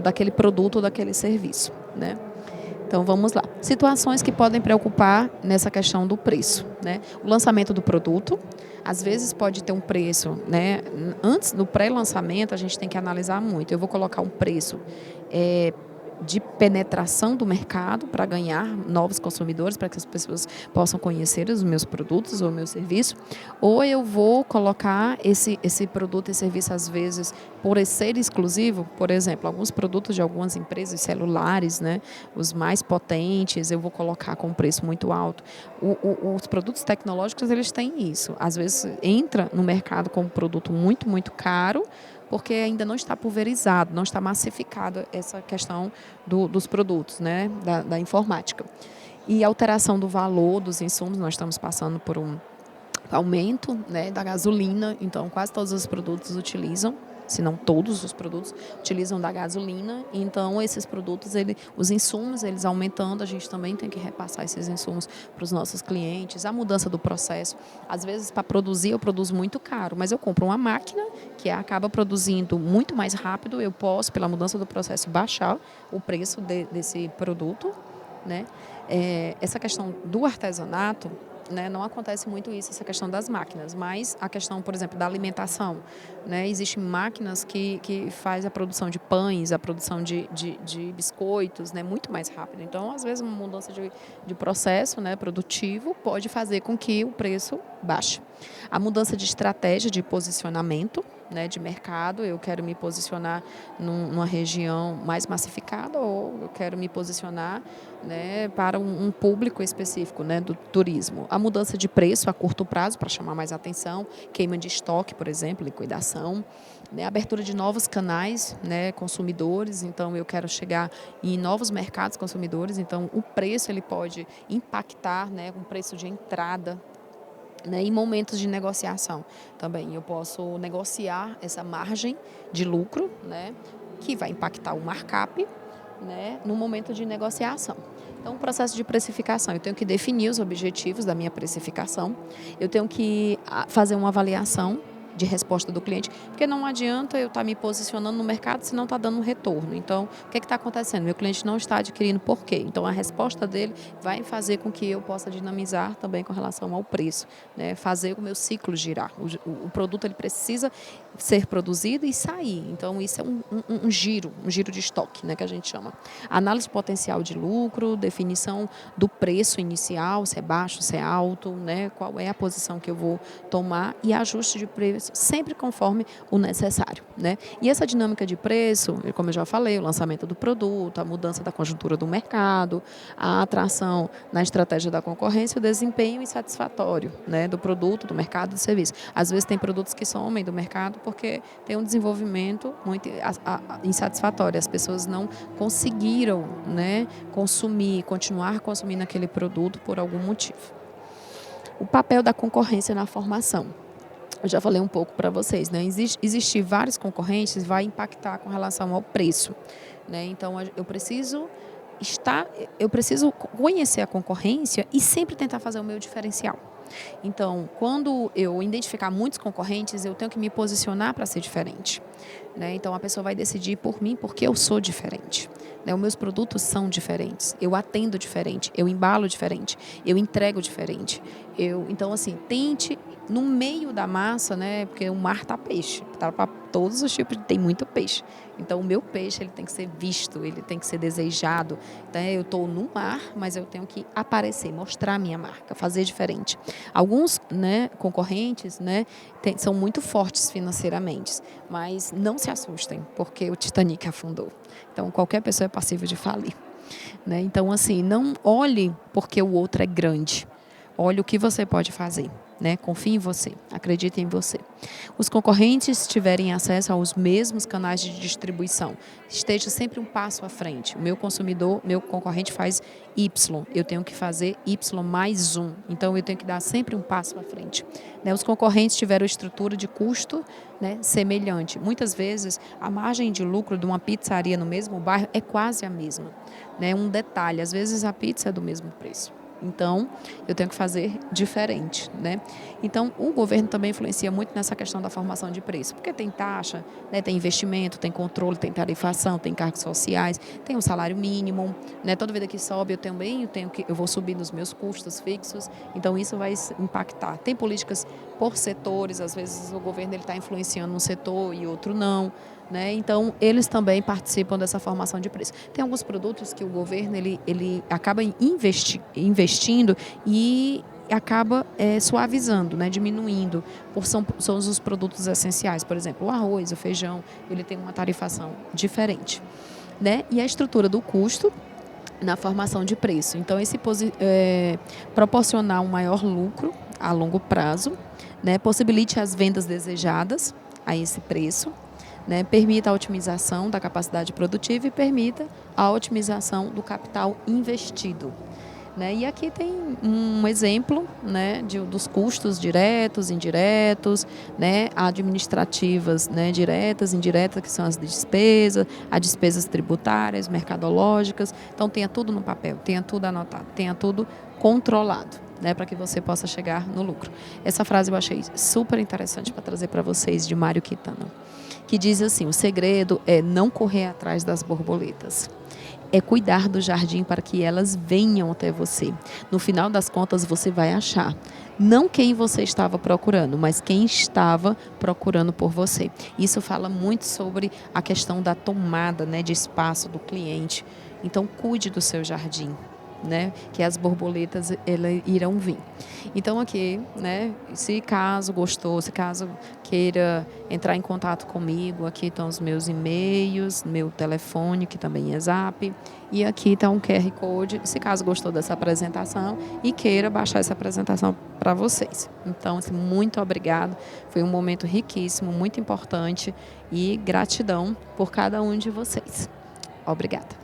L: daquele produto ou daquele serviço, né? Então, vamos lá. Situações que podem preocupar nessa questão do preço, né? O lançamento do produto, às vezes pode ter um preço, né? Antes do pré-lançamento, a gente tem que analisar muito. Eu vou colocar um preço de penetração do mercado para ganhar novos consumidores, para que as pessoas possam conhecer os meus produtos ou o meu serviço, ou eu vou colocar esse produto e serviço, às vezes, por ser exclusivo. Por exemplo, alguns produtos de algumas empresas celulares, né, os mais potentes, eu vou colocar com um preço muito alto. Os produtos tecnológicos, eles têm isso. Às vezes, entra no mercado com um produto muito, muito caro, porque ainda não está pulverizado, não está massificado essa questão dos produtos, né, da informática. E a alteração do valor dos insumos, nós estamos passando por um aumento, né, da gasolina, então quase todos os produtos utilizam, se não todos os produtos, utilizam da gasolina. Então, esses produtos, os insumos, eles aumentando, a gente também tem que repassar esses insumos para os nossos clientes. A mudança do processo. Às vezes, para produzir, eu produzo muito caro, mas eu compro uma máquina que acaba produzindo muito mais rápido. Eu posso, pela mudança do processo, baixar o preço desse produto, né? Essa questão do artesanato, né, não acontece muito isso, essa questão das máquinas, mas a questão, por exemplo, da alimentação, né, existem máquinas que faz a produção de pães, a produção de biscoitos, né, muito mais rápido. Então, às vezes, uma mudança de processo, né, produtivo pode fazer com que o preço baixe. A mudança de estratégia de posicionamento, né, de mercado, eu quero me posicionar numa região mais massificada, ou eu quero me posicionar, né, para um público específico, né, do turismo. A mudança de preço a curto prazo para chamar mais atenção, queima de estoque, por exemplo, liquidação, né, abertura de novos canais, né, consumidores. Então, eu quero chegar em novos mercados consumidores. Então, o preço ele pode impactar, né, um preço de entrada, né, em momentos de negociação também. Eu posso negociar essa margem de lucro, né, que vai impactar o markup, né, no momento de negociação. Então, o processo de precificação, eu tenho que definir os objetivos da minha precificação, eu tenho que fazer uma avaliação de resposta do cliente, porque não adianta eu estar me posicionando no mercado se não está dando um retorno. Então, o que está acontecendo? Meu cliente não está adquirindo por quê? Então, a resposta dele vai fazer com que eu possa dinamizar também com relação ao preço, né? Fazer o meu ciclo girar. O produto ele precisa ser produzido e sair. Então, isso é um giro de estoque, né, que a gente chama. Análise de potencial de lucro, definição do preço inicial, se é baixo, se é alto, né, qual é a posição que eu vou tomar, e ajuste de preço sempre conforme o necessário, né? E essa dinâmica de preço, como eu já falei, o lançamento do produto, a mudança da conjuntura do mercado, a atração na estratégia da concorrência, o desempenho insatisfatório, né, do produto, do mercado, do serviço. Às vezes tem produtos que somem do mercado porque tem um desenvolvimento muito insatisfatório. As pessoas não conseguiram, né, continuar consumindo aquele produto por algum motivo. O papel da concorrência na formação. Eu já falei um pouco para vocês, né? Existir vários concorrentes vai impactar com relação ao preço, né? Então, eu preciso conhecer a concorrência e sempre tentar fazer o meu diferencial. Então, quando eu identificar muitos concorrentes, eu tenho que me posicionar para ser diferente, né? Então, a pessoa vai decidir por mim porque eu sou diferente, né? Os meus produtos são diferentes, eu atendo diferente, eu embalo diferente, eu entrego diferente, Então, assim, tente no meio da massa, né? Porque o mar tá peixe, tá para todos os tipos, tem muito peixe. Então, o meu peixe ele tem que ser visto, ele tem que ser desejado. Então, eu estou no mar, mas eu tenho que aparecer, mostrar a minha marca, fazer diferente. Alguns, né, concorrentes, né, são muito fortes financeiramente, mas não se assustem, porque o Titanic afundou. Então, qualquer pessoa é passível de falir. Né? Então, assim, não olhe porque o outro é grande. Olhe o que você pode fazer. Né? Confie em você, acredite em você. Os concorrentes tiverem acesso aos mesmos canais de distribuição. Esteja sempre um passo à frente. O meu consumidor, meu concorrente faz Y, eu tenho que fazer Y mais um. Então, eu tenho que dar sempre um passo à frente. Né? Os concorrentes tiveram estrutura de custo, né, semelhante. Muitas vezes, a margem de lucro de uma pizzaria no mesmo bairro é quase a mesma. Né? Um detalhe, às vezes a pizza é do mesmo preço. Então, eu tenho que fazer diferente, né? Então, o governo também influencia muito nessa questão da formação de preço, porque tem taxa, né? Tem investimento, tem controle, tem tarifação, tem cargos sociais, tem um salário mínimo, né? Toda vida que sobe, eu vou subir nos meus custos fixos, então isso vai impactar. Tem políticas por setores, às vezes o governo está influenciando um setor e outro não. Né? Então, eles também participam dessa formação de preço. Tem alguns produtos que o governo ele acaba investindo e acaba suavizando, né? Diminuindo, são os produtos essenciais. Por exemplo, o arroz, o feijão, ele tem uma tarifação diferente. Né? E a estrutura do custo na formação de preço. Então, proporcionar um maior lucro a longo prazo, né? Possibilite as vendas desejadas a esse preço, né, permita a otimização da capacidade produtiva e permita a otimização do capital investido. Né? E aqui tem um exemplo, né, dos custos diretos, indiretos, né, administrativas, né, diretas, indiretas, que são as despesas tributárias, mercadológicas. Então, tenha tudo no papel, tenha tudo anotado, tenha tudo controlado. Né, para que você possa chegar no lucro. Essa frase eu achei super interessante para trazer para vocês, de Mário Quintana, que diz assim: o segredo é não correr atrás das borboletas, é cuidar do jardim para que elas venham até você. No final das contas, você vai achar não quem você estava procurando, mas quem estava procurando por você. Isso fala muito sobre a questão da tomada, né, de espaço do cliente. Então, cuide do seu jardim. Né, que as borboletas elas irão vir. Então aqui, né, se caso gostou, se caso queira entrar em contato comigo, aqui estão os meus e-mails, meu telefone, que também é Zap, e aqui está um QR Code, se caso gostou dessa apresentação e queira baixar essa apresentação para vocês. Então, assim, muito obrigado, foi um momento riquíssimo, muito importante e gratidão por cada um de vocês. Obrigada.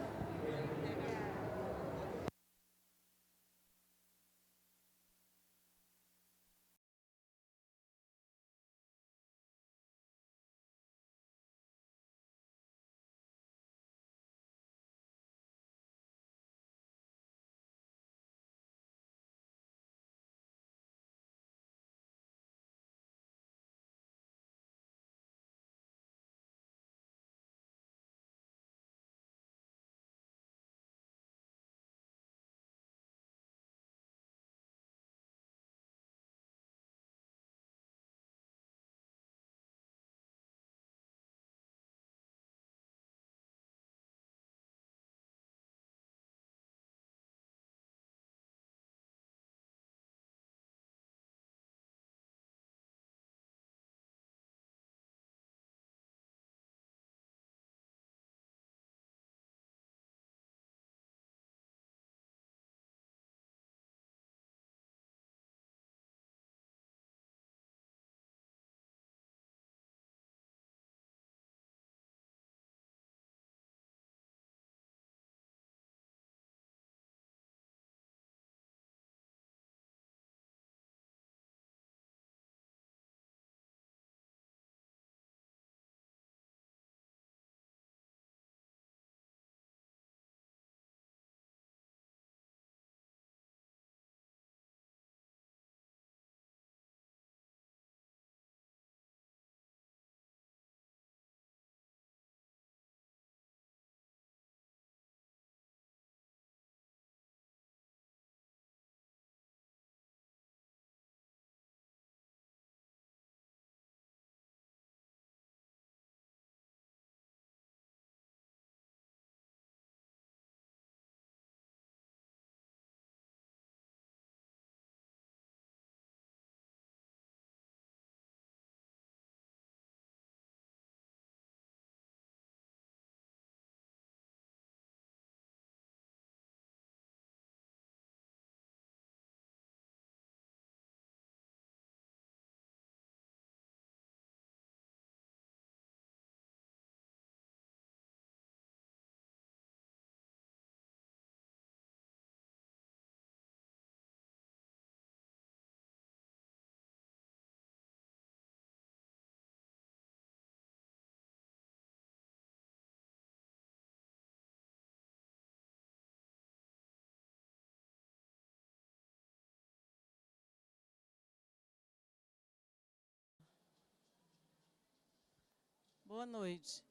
M: Boa noite.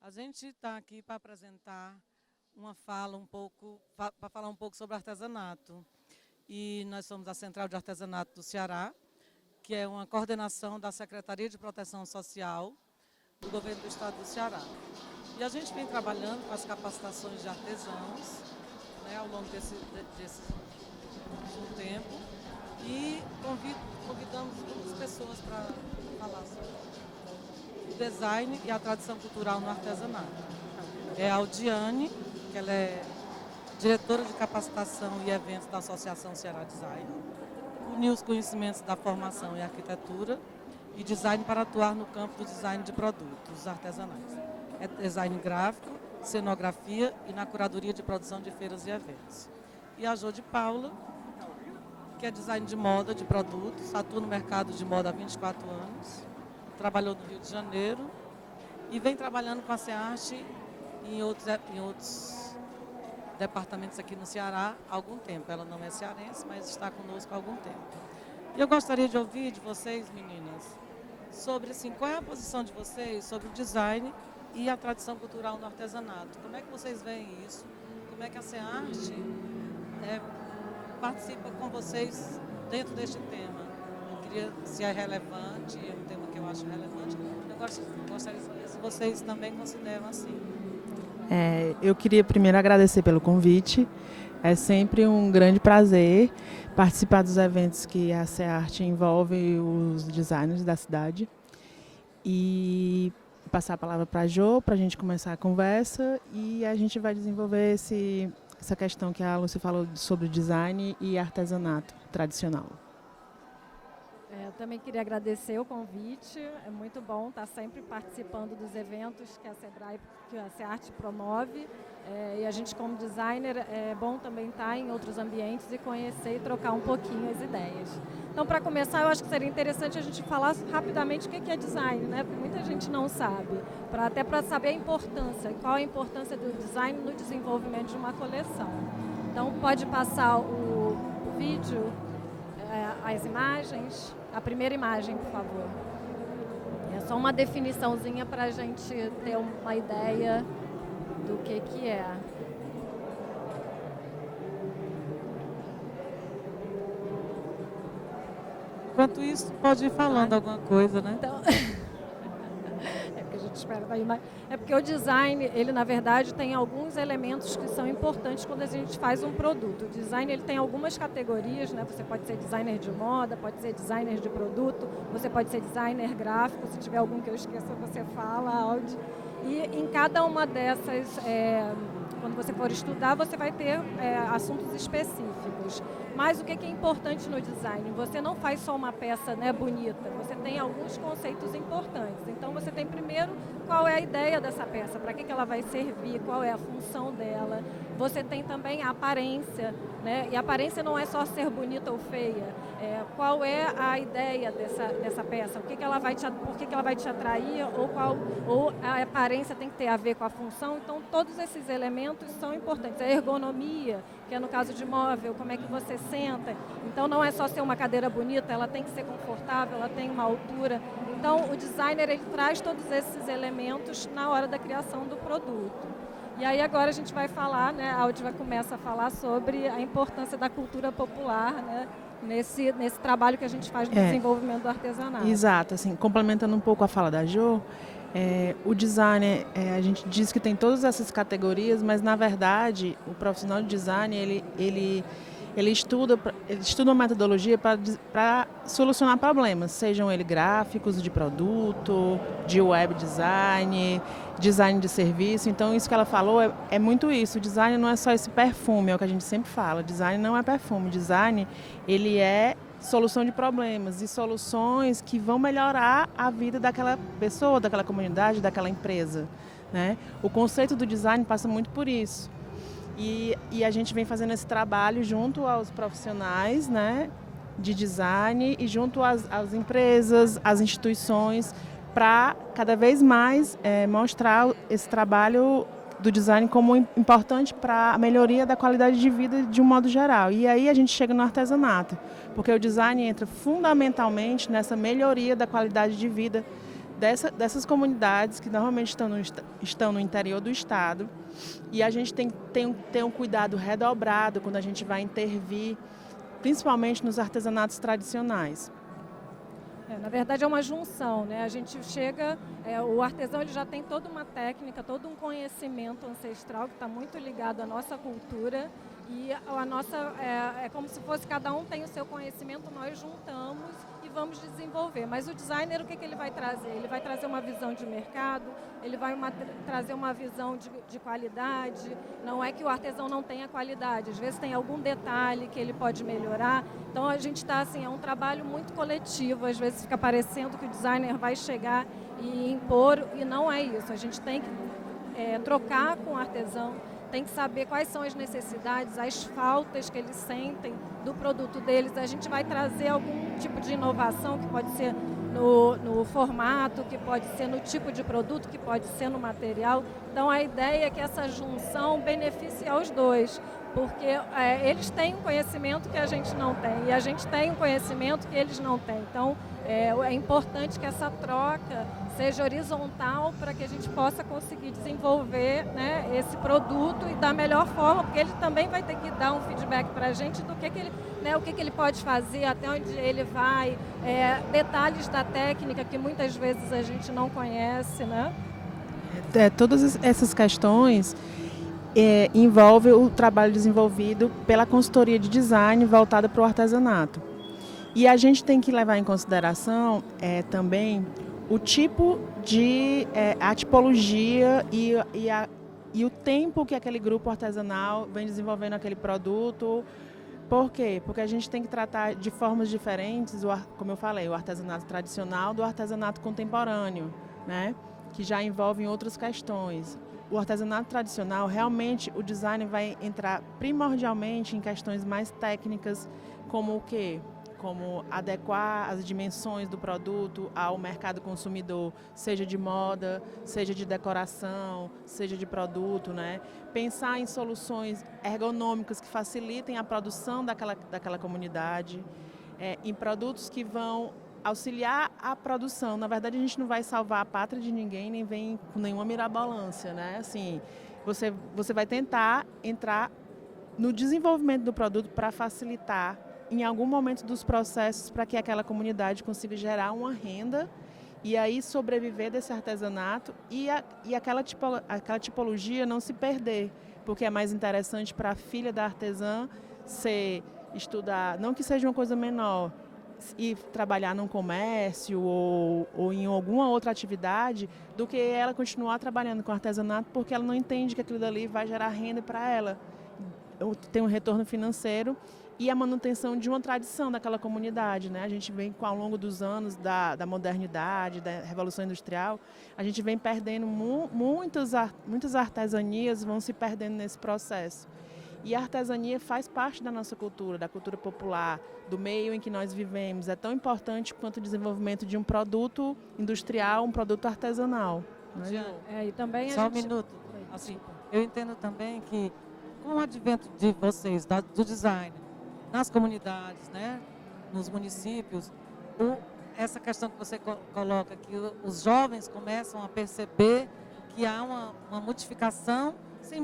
M: A gente está aqui para apresentar uma fala para falar um pouco sobre artesanato. E nós somos a Central de Artesanato do Ceará, que é uma coordenação da Secretaria de Proteção Social do Governo do Estado do Ceará. E a gente vem trabalhando com as capacitações de artesãos, né, ao longo desse tempo, e convidamos muitas pessoas para falar sobre o design e a tradição cultural no artesanato. É a Aldiane, que ela é diretora de capacitação e eventos da Associação Ceará Design, uniu os conhecimentos da formação em arquitetura e design para atuar no campo do design de produtos artesanais. É design gráfico, cenografia e na curadoria de produção de feiras e eventos. E a Jô de Paula, que é design de moda, de produtos, atua no mercado de moda há 24 anos, trabalhou no Rio de Janeiro e vem trabalhando com a SEARTE em outros departamentos aqui no Ceará há algum tempo. Ela não é cearense, mas está conosco há algum tempo. E eu gostaria de ouvir de vocês, meninas, sobre assim, qual é a posição de vocês sobre o design e a tradição cultural no artesanato. Como é que vocês veem isso? Como é que a SEARTE participa com vocês dentro deste tema? Eu queria, se é relevante, é um tema que eu acho relevante, eu gostaria de saber se vocês também consideram assim.
N: Eu queria primeiro agradecer pelo convite. É sempre um grande prazer participar dos eventos que a SEARTE envolve os designers da cidade. E passar a palavra para a Jô, para a gente começar a conversa, e a gente vai desenvolver essa questão que a Lúcia falou sobre design e artesanato tradicional.
O: Eu também queria agradecer o convite, é muito bom estar sempre participando dos eventos que a SEARTE promove, e a gente como designer é bom também estar em outros ambientes e conhecer e trocar um pouquinho as ideias. Então, para começar, eu acho que seria interessante a gente falar rapidamente o que é design, né? Porque muita gente não sabe, até para saber a importância, qual a importância do design no desenvolvimento de uma coleção. Então, pode passar o vídeo, as imagens. A primeira imagem, por favor. É só uma definiçãozinha para a gente ter uma ideia do que é.
M: Enquanto isso, pode ir falando alguma coisa, né?
O: Então, é porque a gente espera da imagem. É porque o design, ele na verdade tem alguns elementos que são importantes quando a gente faz um produto. O design, ele tem algumas categorias, né? Você pode ser designer de moda, pode ser designer de produto, você pode ser designer gráfico, se tiver algum que eu esqueça, você fala, áudio. E em cada uma dessas, quando você for estudar, você vai ter assuntos específicos. Mas o que é importante no design? Você não faz só uma peça, né, bonita, você tem alguns conceitos importantes. Então você tem primeiro qual é a ideia dessa peça, para que ela vai servir, qual é a função dela. Você tem também a aparência, né? E a aparência não é só ser bonita ou feia. Qual é a ideia dessa peça? Por que ela vai te atrair? Ou a aparência tem que ter a ver com a função? Então todos esses elementos são importantes. A ergonomia, que é no caso de móvel, como é que você senta. Então não é só ser uma cadeira bonita, ela tem que ser confortável, ela tem uma altura. Então o designer, ele traz todos esses elementos na hora da criação do produto. E aí agora a gente vai falar, né, a Audi vai começar a falar sobre a importância da cultura popular, né, nesse trabalho que a gente faz no desenvolvimento do artesanato.
N: Exato, assim, complementando um pouco a fala da Jô, o design, a gente diz que tem todas essas categorias, mas na verdade o profissional de design ele estuda uma metodologia para solucionar problemas, sejam eles gráficos, de produto, de web design, design de serviço. Então isso que ela falou é muito isso. O design não é só esse perfume, é o que a gente sempre fala. Design não é perfume. Design, ele é solução de problemas e soluções que vão melhorar a vida daquela pessoa, daquela comunidade, daquela empresa, né? O conceito do design passa muito por isso. E a gente vem fazendo esse trabalho junto aos profissionais, né, de design e junto às empresas, às instituições, para cada vez mais mostrar esse trabalho do design como importante para a melhoria da qualidade de vida de um modo geral. E aí a gente chega no artesanato, porque o design entra fundamentalmente nessa melhoria da qualidade de vida dessas comunidades que normalmente estão no interior do estado, e a gente tem que ter um cuidado redobrado quando a gente vai intervir, principalmente nos artesanatos tradicionais.
O: Na verdade é uma junção, né? A gente chega, o artesão ele já tem toda uma técnica, todo um conhecimento ancestral que está muito ligado à nossa cultura, e a nossa é como se fosse cada um tem o seu conhecimento, nós juntamos e vamos desenvolver. Mas o designer, o que ele vai trazer? Ele vai trazer uma visão de mercado, ele vai trazer uma visão de qualidade. Não é que o artesão não tenha qualidade, às vezes tem algum detalhe que ele pode melhorar. Então a gente está assim, é um trabalho muito coletivo, às vezes fica parecendo que o designer vai chegar e impor, e não é isso. A gente tem que trocar com o artesão, tem que saber quais são as necessidades, as faltas que eles sentem do produto deles. A gente vai trazer algum tipo de inovação, que pode ser no formato, que pode ser no tipo de produto, que pode ser no material. Então a ideia é que essa junção beneficie aos dois, porque eles têm um conhecimento que a gente não tem, e a gente tem um conhecimento que eles não têm. Então é importante que essa troca seja horizontal para que a gente possa conseguir desenvolver, né, esse produto e da melhor forma, porque ele também vai ter que dar um feedback para a gente do que ele, né, o que ele pode fazer, até onde ele vai, detalhes da técnica que muitas vezes a gente não conhece, né?
N: Todas essas questões envolvem o trabalho desenvolvido pela consultoria de design voltada para o artesanato. E a gente tem que levar em consideração também o tipo de a tipologia e o tempo que aquele grupo artesanal vem desenvolvendo aquele produto. Por quê? Porque a gente tem que tratar de formas diferentes, como eu falei, o artesanato tradicional do artesanato contemporâneo, né? Que já envolvem outras questões. O artesanato tradicional, realmente, o design vai entrar primordialmente em questões mais técnicas, como o quê? Como adequar as dimensões do produto ao mercado consumidor, seja de moda, seja de decoração, seja de produto, né? Pensar em soluções ergonômicas que facilitem a produção daquela comunidade, em produtos que vão auxiliar a produção. Na verdade, a gente não vai salvar a pátria de ninguém, nem vem com nenhuma mirabolância, né? Assim, você vai tentar entrar no desenvolvimento do produto para facilitar em algum momento dos processos para que aquela comunidade consiga gerar uma renda e aí sobreviver desse artesanato e aquela tipologia não se perder, porque é mais interessante para a filha da artesã estudar, não que seja uma coisa menor, e trabalhar num comércio ou em alguma outra atividade, do que ela continuar trabalhando com artesanato, porque ela não entende que aquilo dali vai gerar renda para ela, tem um retorno financeiro e a manutenção de uma tradição daquela comunidade, né? A gente vem, ao longo dos anos da modernidade, da Revolução Industrial, a gente vem perdendo muitas artesanias, vão se perdendo nesse processo. E a artesania faz parte da nossa cultura, da cultura popular, do meio em que nós vivemos. É tão importante quanto o desenvolvimento de um produto industrial, um produto artesanal.
M: E também só um minuto. Assim, eu entendo também que, com o advento de vocês, do design, nas comunidades, né, nos municípios, essa questão que você coloca, que os jovens começam a perceber que há uma modificação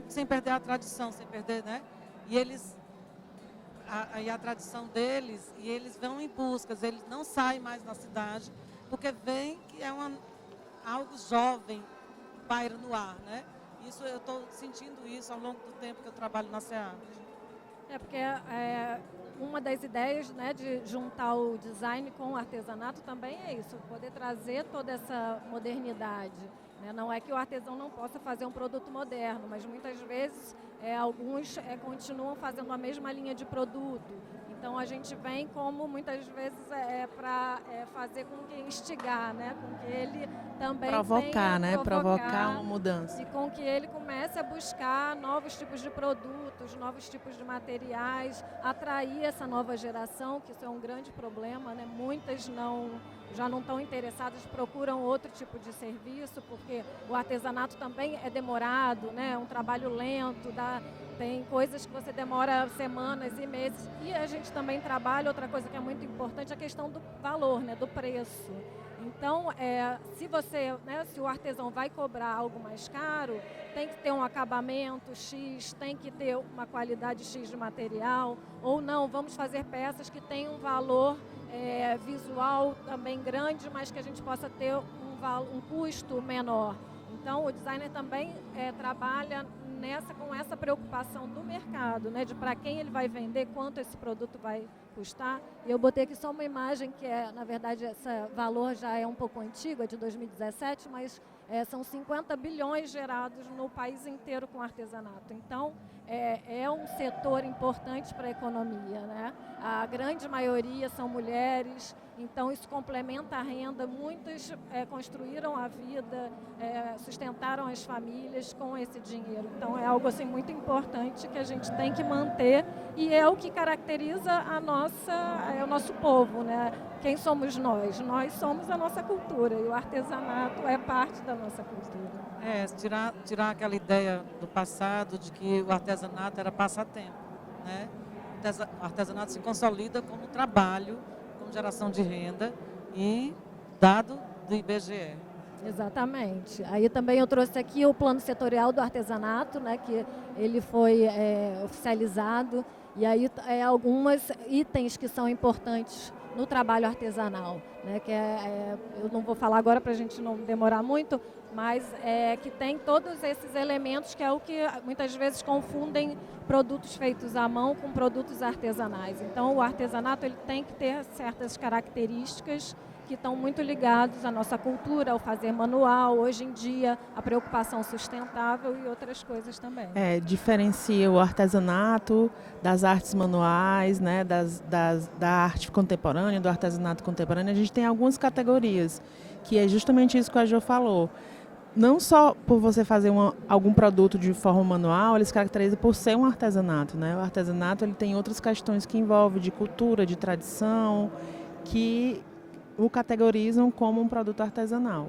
M: sem perder a tradição, sem perder, né? E a tradição deles, e eles vão em buscas, eles não saem mais na cidade, porque veem que é algo jovem, paira no ar, né? Isso, eu estou sentindo isso ao longo do tempo que eu trabalho na SEARTE.
O: Porque uma das ideias, né, de juntar o design com o artesanato também é isso, poder trazer toda essa modernidade. Não é que o artesão não possa fazer um produto moderno, mas muitas vezes alguns continuam fazendo a mesma linha de produto. Então a gente vem como muitas vezes para fazer com que instigar, né? Com que ele também
N: provocar, né? Provocar uma mudança.
O: E com que ele comece a buscar novos tipos de produtos, novos tipos de materiais, atrair essa nova geração, que isso é um grande problema, né? Muitas já não estão interessadas, procuram outro tipo de serviço, porque o artesanato também é demorado, né? É um trabalho lento, tem coisas que você demora semanas e meses. E a gente também trabalha, outra coisa que é muito importante, a questão do valor, né? Do preço. Então, se o artesão vai cobrar algo mais caro, tem que ter um acabamento X, tem que ter uma qualidade X de material, ou não, vamos fazer peças que tenham um valor visual também grande, mas que a gente possa ter um custo menor. Então, o designer também trabalha com essa preocupação do mercado, né, de para quem ele vai vender, quanto esse produto vai custar. E eu botei aqui só uma imagem que na verdade, esse valor já é um pouco antigo, é de 2017, mas são 50 bilhões gerados no país inteiro com artesanato. Então, é um setor importante para a economia, né? A grande maioria são mulheres, então isso complementa a renda. Muitas construíram a vida, sustentaram as famílias com esse dinheiro. Então, é algo assim, muito importante que a gente tem que manter e é o que caracteriza o nosso povo, né? Quem somos nós? Nós somos a nossa cultura e o artesanato é parte da nossa cultura.
M: Tirar aquela ideia do passado de que o artesanato era passatempo, né? O artesanato se consolida como trabalho, como geração de renda e dado do IBGE.
O: Exatamente. Aí também eu trouxe aqui o plano setorial do artesanato, né, que ele foi oficializado, e aí alguns itens que são importantes no trabalho artesanal, né, que eu não vou falar agora para a gente não demorar muito, mas que tem todos esses elementos que é o que muitas vezes confundem produtos feitos à mão com produtos artesanais. Então, o artesanato ele tem que ter certas características que estão muito ligados à nossa cultura, ao fazer manual, hoje em dia, a preocupação sustentável e outras coisas também.
N: Diferencia o artesanato das artes manuais, né, da arte contemporânea, do artesanato contemporâneo. A gente tem algumas categorias, que é justamente isso que a Jo falou. Não só por você fazer algum produto de forma manual, ele se caracteriza por ser um artesanato, né? O artesanato ele tem outras questões que envolvem de cultura, de tradição, que o categorizam como um produto artesanal.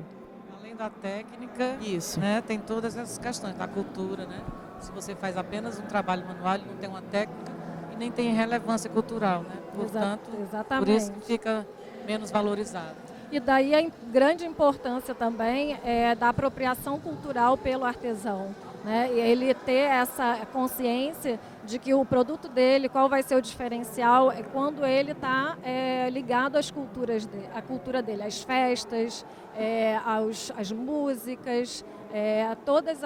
M: Além da técnica,
N: isso,
M: né, tem todas essas questões da cultura, né? Se você faz apenas um trabalho manual, ele não tem uma técnica e nem tem relevância cultural, né? Portanto,
O: exatamente.
M: Por isso que fica menos valorizado.
O: E daí a grande importância também da apropriação cultural pelo artesão, né? E ele ter essa consciência de que o produto dele, qual vai ser o diferencial, é quando ele está ligado às culturas à cultura dele, às festas, às músicas, a todas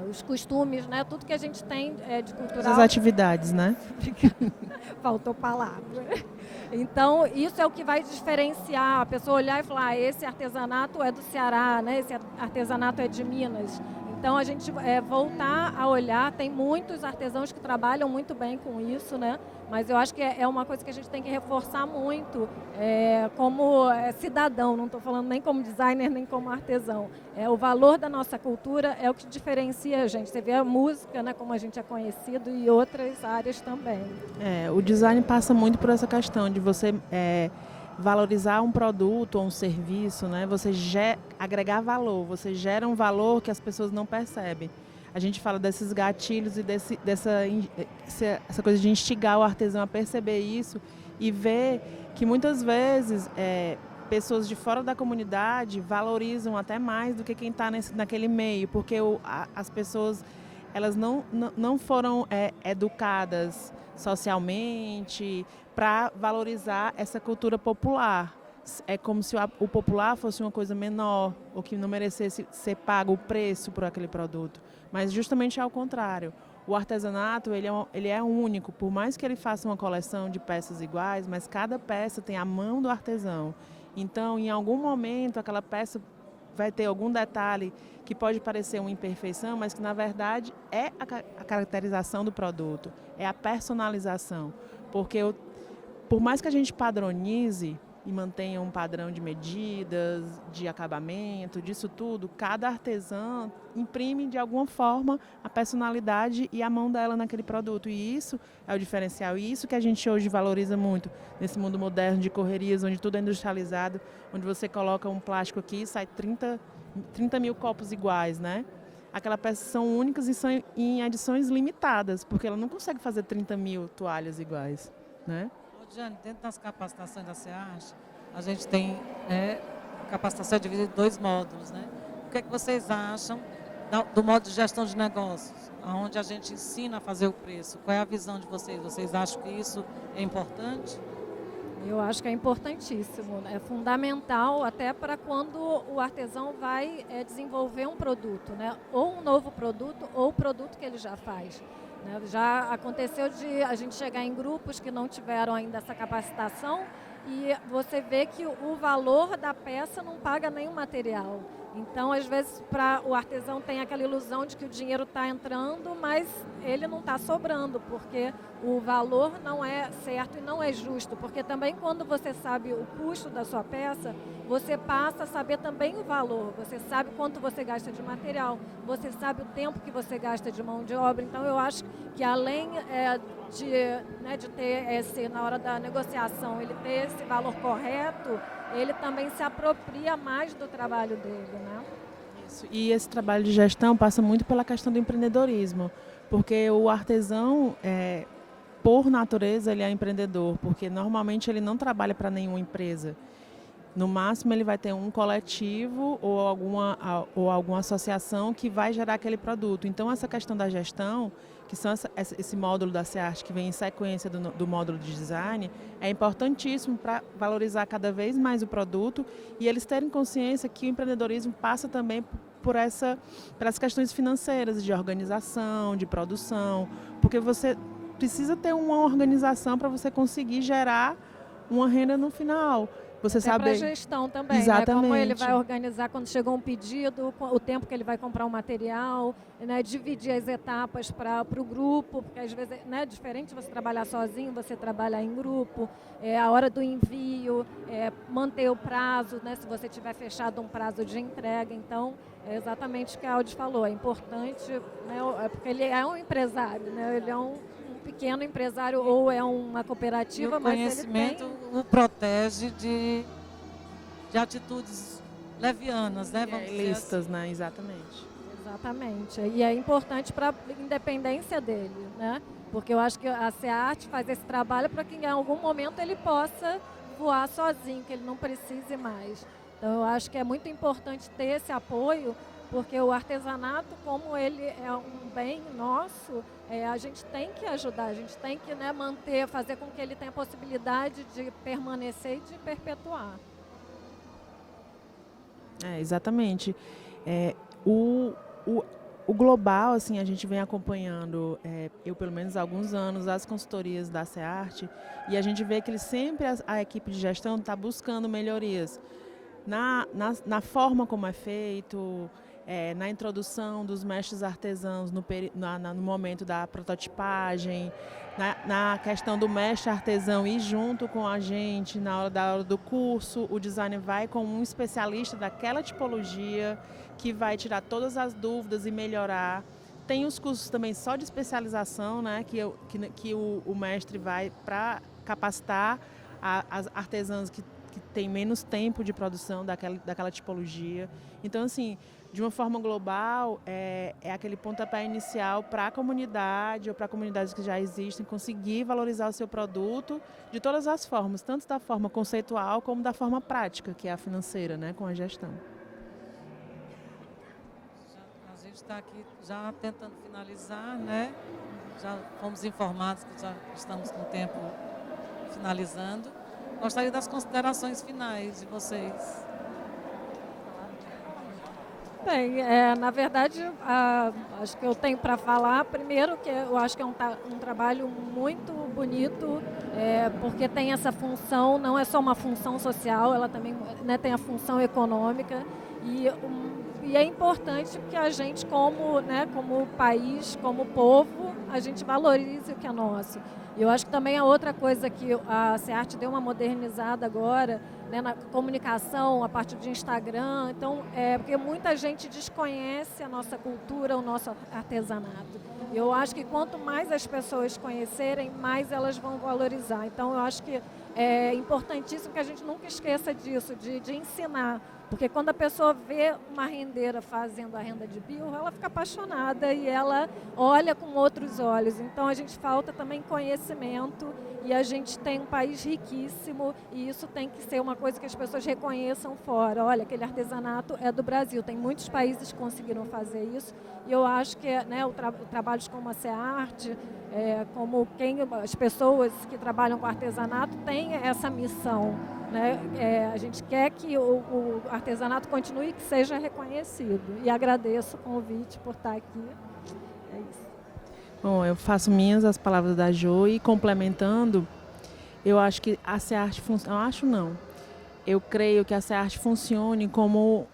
O: os costumes, né? Tudo que a gente tem de cultural.
N: As atividades, né?
O: Faltou palavra. Então, isso é o que vai diferenciar a pessoa olhar e falar, esse artesanato é do Ceará, né? Esse artesanato é de Minas. Então, a gente voltar a olhar, tem muitos artesãos que trabalham muito bem com isso, né? Mas eu acho que é uma coisa que a gente tem que reforçar muito como cidadão, não estou falando nem como designer, nem como artesão. O valor da nossa cultura é o que diferencia a gente. Você vê a música, né, como a gente é conhecido, e outras áreas também.
N: O design passa muito por essa questão de você valorizar um produto ou um serviço, né? Você agregar valor, você gera um valor que as pessoas não percebem. A gente fala desses gatilhos e essa coisa de instigar o artesão a perceber isso e ver que muitas vezes pessoas de fora da comunidade valorizam até mais do que quem está naquele meio, porque as pessoas elas não foram educadas socialmente para valorizar essa cultura popular. É como se o popular fosse uma coisa menor, ou que não merecesse ser pago o preço por aquele produto. Mas justamente ao contrário. O artesanato ele é único, por mais que ele faça uma coleção de peças iguais, mas cada peça tem a mão do artesão. Então, em algum momento, aquela peça vai ter algum detalhe que pode parecer uma imperfeição, mas que, na verdade, é a caracterização do produto, é a personalização. Porque, por mais que a gente padronize e mantenha um padrão de medidas, de acabamento, disso tudo, cada artesã imprime, de alguma forma, a personalidade e a mão dela naquele produto. E isso é o diferencial. E isso que a gente hoje valoriza muito nesse mundo moderno de correrias, onde tudo é industrializado, onde você coloca um plástico aqui e sai 30 mil copos iguais, né? Aquelas peças são únicas e são em edições limitadas, porque ela não consegue fazer 30 mil toalhas iguais, né?
M: Jane, dentro das capacitações da SEARTE, a gente tem capacitação dividida em 2 módulos, né? O que é que vocês acham do modo de gestão de negócios, onde a gente ensina a fazer o preço? Qual é a visão de vocês? Vocês acham que isso é importante?
O: Eu acho que é importantíssimo, é fundamental até para quando o artesão vai desenvolver um produto, né? Ou um novo produto ou o produto que ele já faz. Né? Já aconteceu de a gente chegar em grupos que não tiveram ainda essa capacitação e você vê que o valor da peça não paga nenhum material. Então, às vezes, o artesão tem aquela ilusão de que o dinheiro está entrando, mas ele não está sobrando, porque o valor não é certo e não é justo. Porque também quando você sabe o custo da sua peça, você passa a saber também o valor. Você sabe quanto você gasta de material, você sabe o tempo que você gasta de mão de obra. Então, eu acho que além de ter na hora da negociação, ele ter esse valor correto, ele também se apropria mais do trabalho dele, né?
N: Isso. E esse trabalho de gestão passa muito pela questão do empreendedorismo, porque o artesão, por natureza, ele é empreendedor, porque normalmente ele não trabalha para nenhuma empresa. No máximo, ele vai ter um coletivo ou alguma associação que vai gerar aquele produto. Então, essa questão da gestão, que são esse módulo da SEARTE que vem em sequência do módulo de design, é importantíssimo para valorizar cada vez mais o produto e eles terem consciência que o empreendedorismo passa também por essas questões financeiras, de organização, de produção, porque você precisa ter uma organização para você conseguir gerar uma renda no final. Você sabe
O: para gestão também,
N: exatamente,
O: né? Como ele vai organizar quando chegou um pedido, o tempo que ele vai comprar o material, né? Dividir as etapas para o grupo, porque às vezes é diferente você trabalhar sozinho, você trabalhar em grupo, a hora do envio, manter o prazo, né? Se você tiver fechado um prazo de entrega. Então, é exatamente o que a Audi falou, é importante, né? Porque ele é um empresário, né? Ele é um pequeno empresário ou é uma cooperativa, mas ele tem...
M: O conhecimento o protege de atitudes levianas, né? Vamos dizer
N: ilícitas, né? Exatamente.
O: Exatamente. E é importante para a independência dele, né? Porque eu acho que a SEARTE faz esse trabalho para que em algum momento ele possa voar sozinho, que ele não precise mais. Então eu acho que é muito importante ter esse apoio, porque o artesanato, como ele é um bem nosso, a gente tem que ajudar, a gente tem que, né, manter, fazer com que ele tenha a possibilidade de permanecer e de perpetuar.
N: Exatamente. O global, assim, a gente vem acompanhando, eu pelo menos há alguns anos, as consultorias da SEARTE, e a gente vê que a equipe de gestão está buscando melhorias na forma como é feito, na introdução dos mestres artesãos no momento da prototipagem, na questão do mestre artesão ir junto com a gente na hora do curso, o designer vai com um especialista daquela tipologia que vai tirar todas as dúvidas e melhorar. Tem os cursos também só de especialização, né, que o mestre vai para capacitar as artesãs que tem menos tempo de produção daquela tipologia. Então, assim, de uma forma global, é aquele pontapé inicial para a comunidade ou para comunidades que já existem conseguir valorizar o seu produto de todas as formas, tanto da forma conceitual como da forma prática, que é a financeira, né, com a gestão.
M: A gente está aqui já tentando finalizar, né? Já fomos informados que já estamos com o tempo finalizando. Gostaria das considerações finais de vocês.
O: Bem, na verdade, acho que eu tenho para falar, primeiro, que eu acho que é um trabalho muito bonito, porque tem essa função, não é só uma função social, ela também, né, tem a função econômica, e é importante que a gente, como país, como povo, a gente valorize o que é nosso. Eu acho que também a outra coisa que a SEARTE deu uma modernizada agora, né, na comunicação, a partir de Instagram, então, porque muita gente desconhece a nossa cultura, o nosso artesanato. Eu acho que quanto mais as pessoas conhecerem, mais elas vão valorizar. Então, eu acho que é importantíssimo que a gente nunca esqueça disso, de ensinar. Porque quando a pessoa vê uma rendeira fazendo a renda de birro, ela fica apaixonada e ela olha com outros olhos. Então a gente falta também conhecimento e a gente tem um país riquíssimo e isso tem que ser uma coisa que as pessoas reconheçam fora. Olha, aquele artesanato é do Brasil. Tem muitos países que conseguiram fazer isso e eu acho que trabalhos como a SEARTE, como as pessoas que trabalham com artesanato têm essa missão. A gente quer que o artesanato continue e que seja reconhecido. E agradeço o convite por estar aqui. É isso.
N: Bom, eu faço minhas as palavras da Jo e complementando, eu acho que a SEARTE funciona. Eu creio que a SEARTE funcione como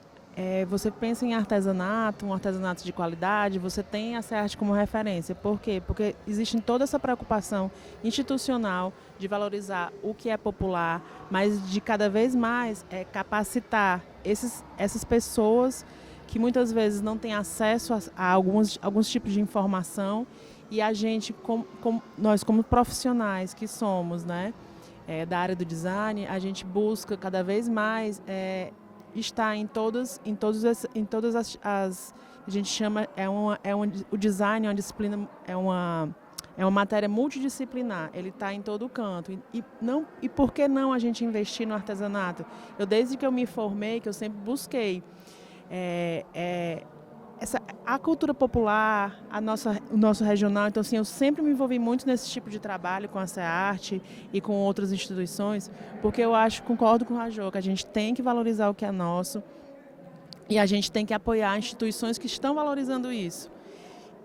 N: você pensa em artesanato, um artesanato de qualidade, você tem a SEARTE como referência. Por quê? Porque existe toda essa preocupação institucional de valorizar o que é popular, mas de cada vez mais capacitar essas pessoas que muitas vezes não têm acesso a alguns tipos de informação e a gente, nós como profissionais que somos, né, da área do design, a gente busca cada vez mais está em todas as a gente chama o design é uma disciplina, é uma matéria multidisciplinar. Ele está em todo canto e por que não a gente investir no artesanato? Eu desde que eu me formei, que eu sempre busquei a cultura popular, o nosso regional. Então, assim, eu sempre me envolvi muito nesse tipo de trabalho com a SEARTE e com outras instituições, porque eu concordo com a Jo, que a gente tem que valorizar o que é nosso e a gente tem que apoiar instituições que estão valorizando isso.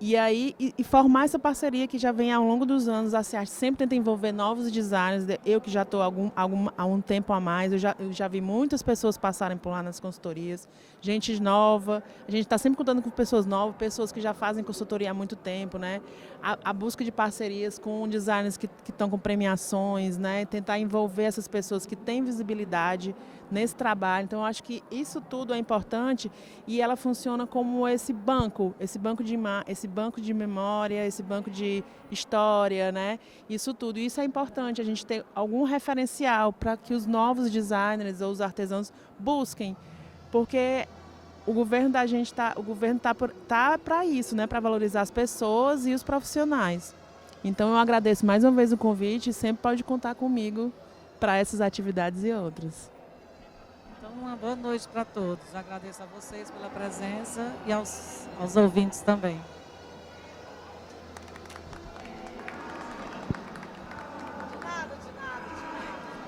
N: E aí, formar essa parceria que já vem ao longo dos anos, a SEARTE sempre tenta envolver novos designers. Eu que já estou há um tempo a mais, eu já vi muitas pessoas passarem por lá nas consultorias, gente nova, a gente está sempre contando com pessoas novas, pessoas que já fazem consultoria há muito tempo, né? A busca de parcerias com designers que estão com premiações, né? Tentar envolver essas pessoas que têm visibilidade nesse trabalho. Então, eu acho que isso tudo é importante e ela funciona como esse banco de memória, esse banco de história, né? Isso tudo. Isso é importante, a gente ter algum referencial para que os novos designers ou os artesãos busquem, porque o governo da gente tá para isso, né? Para valorizar as pessoas e os profissionais. Então, eu agradeço mais uma vez o convite e sempre pode contar comigo para essas atividades e outras.
M: Então, uma boa noite para todos. Agradeço a vocês pela presença e aos ouvintes também.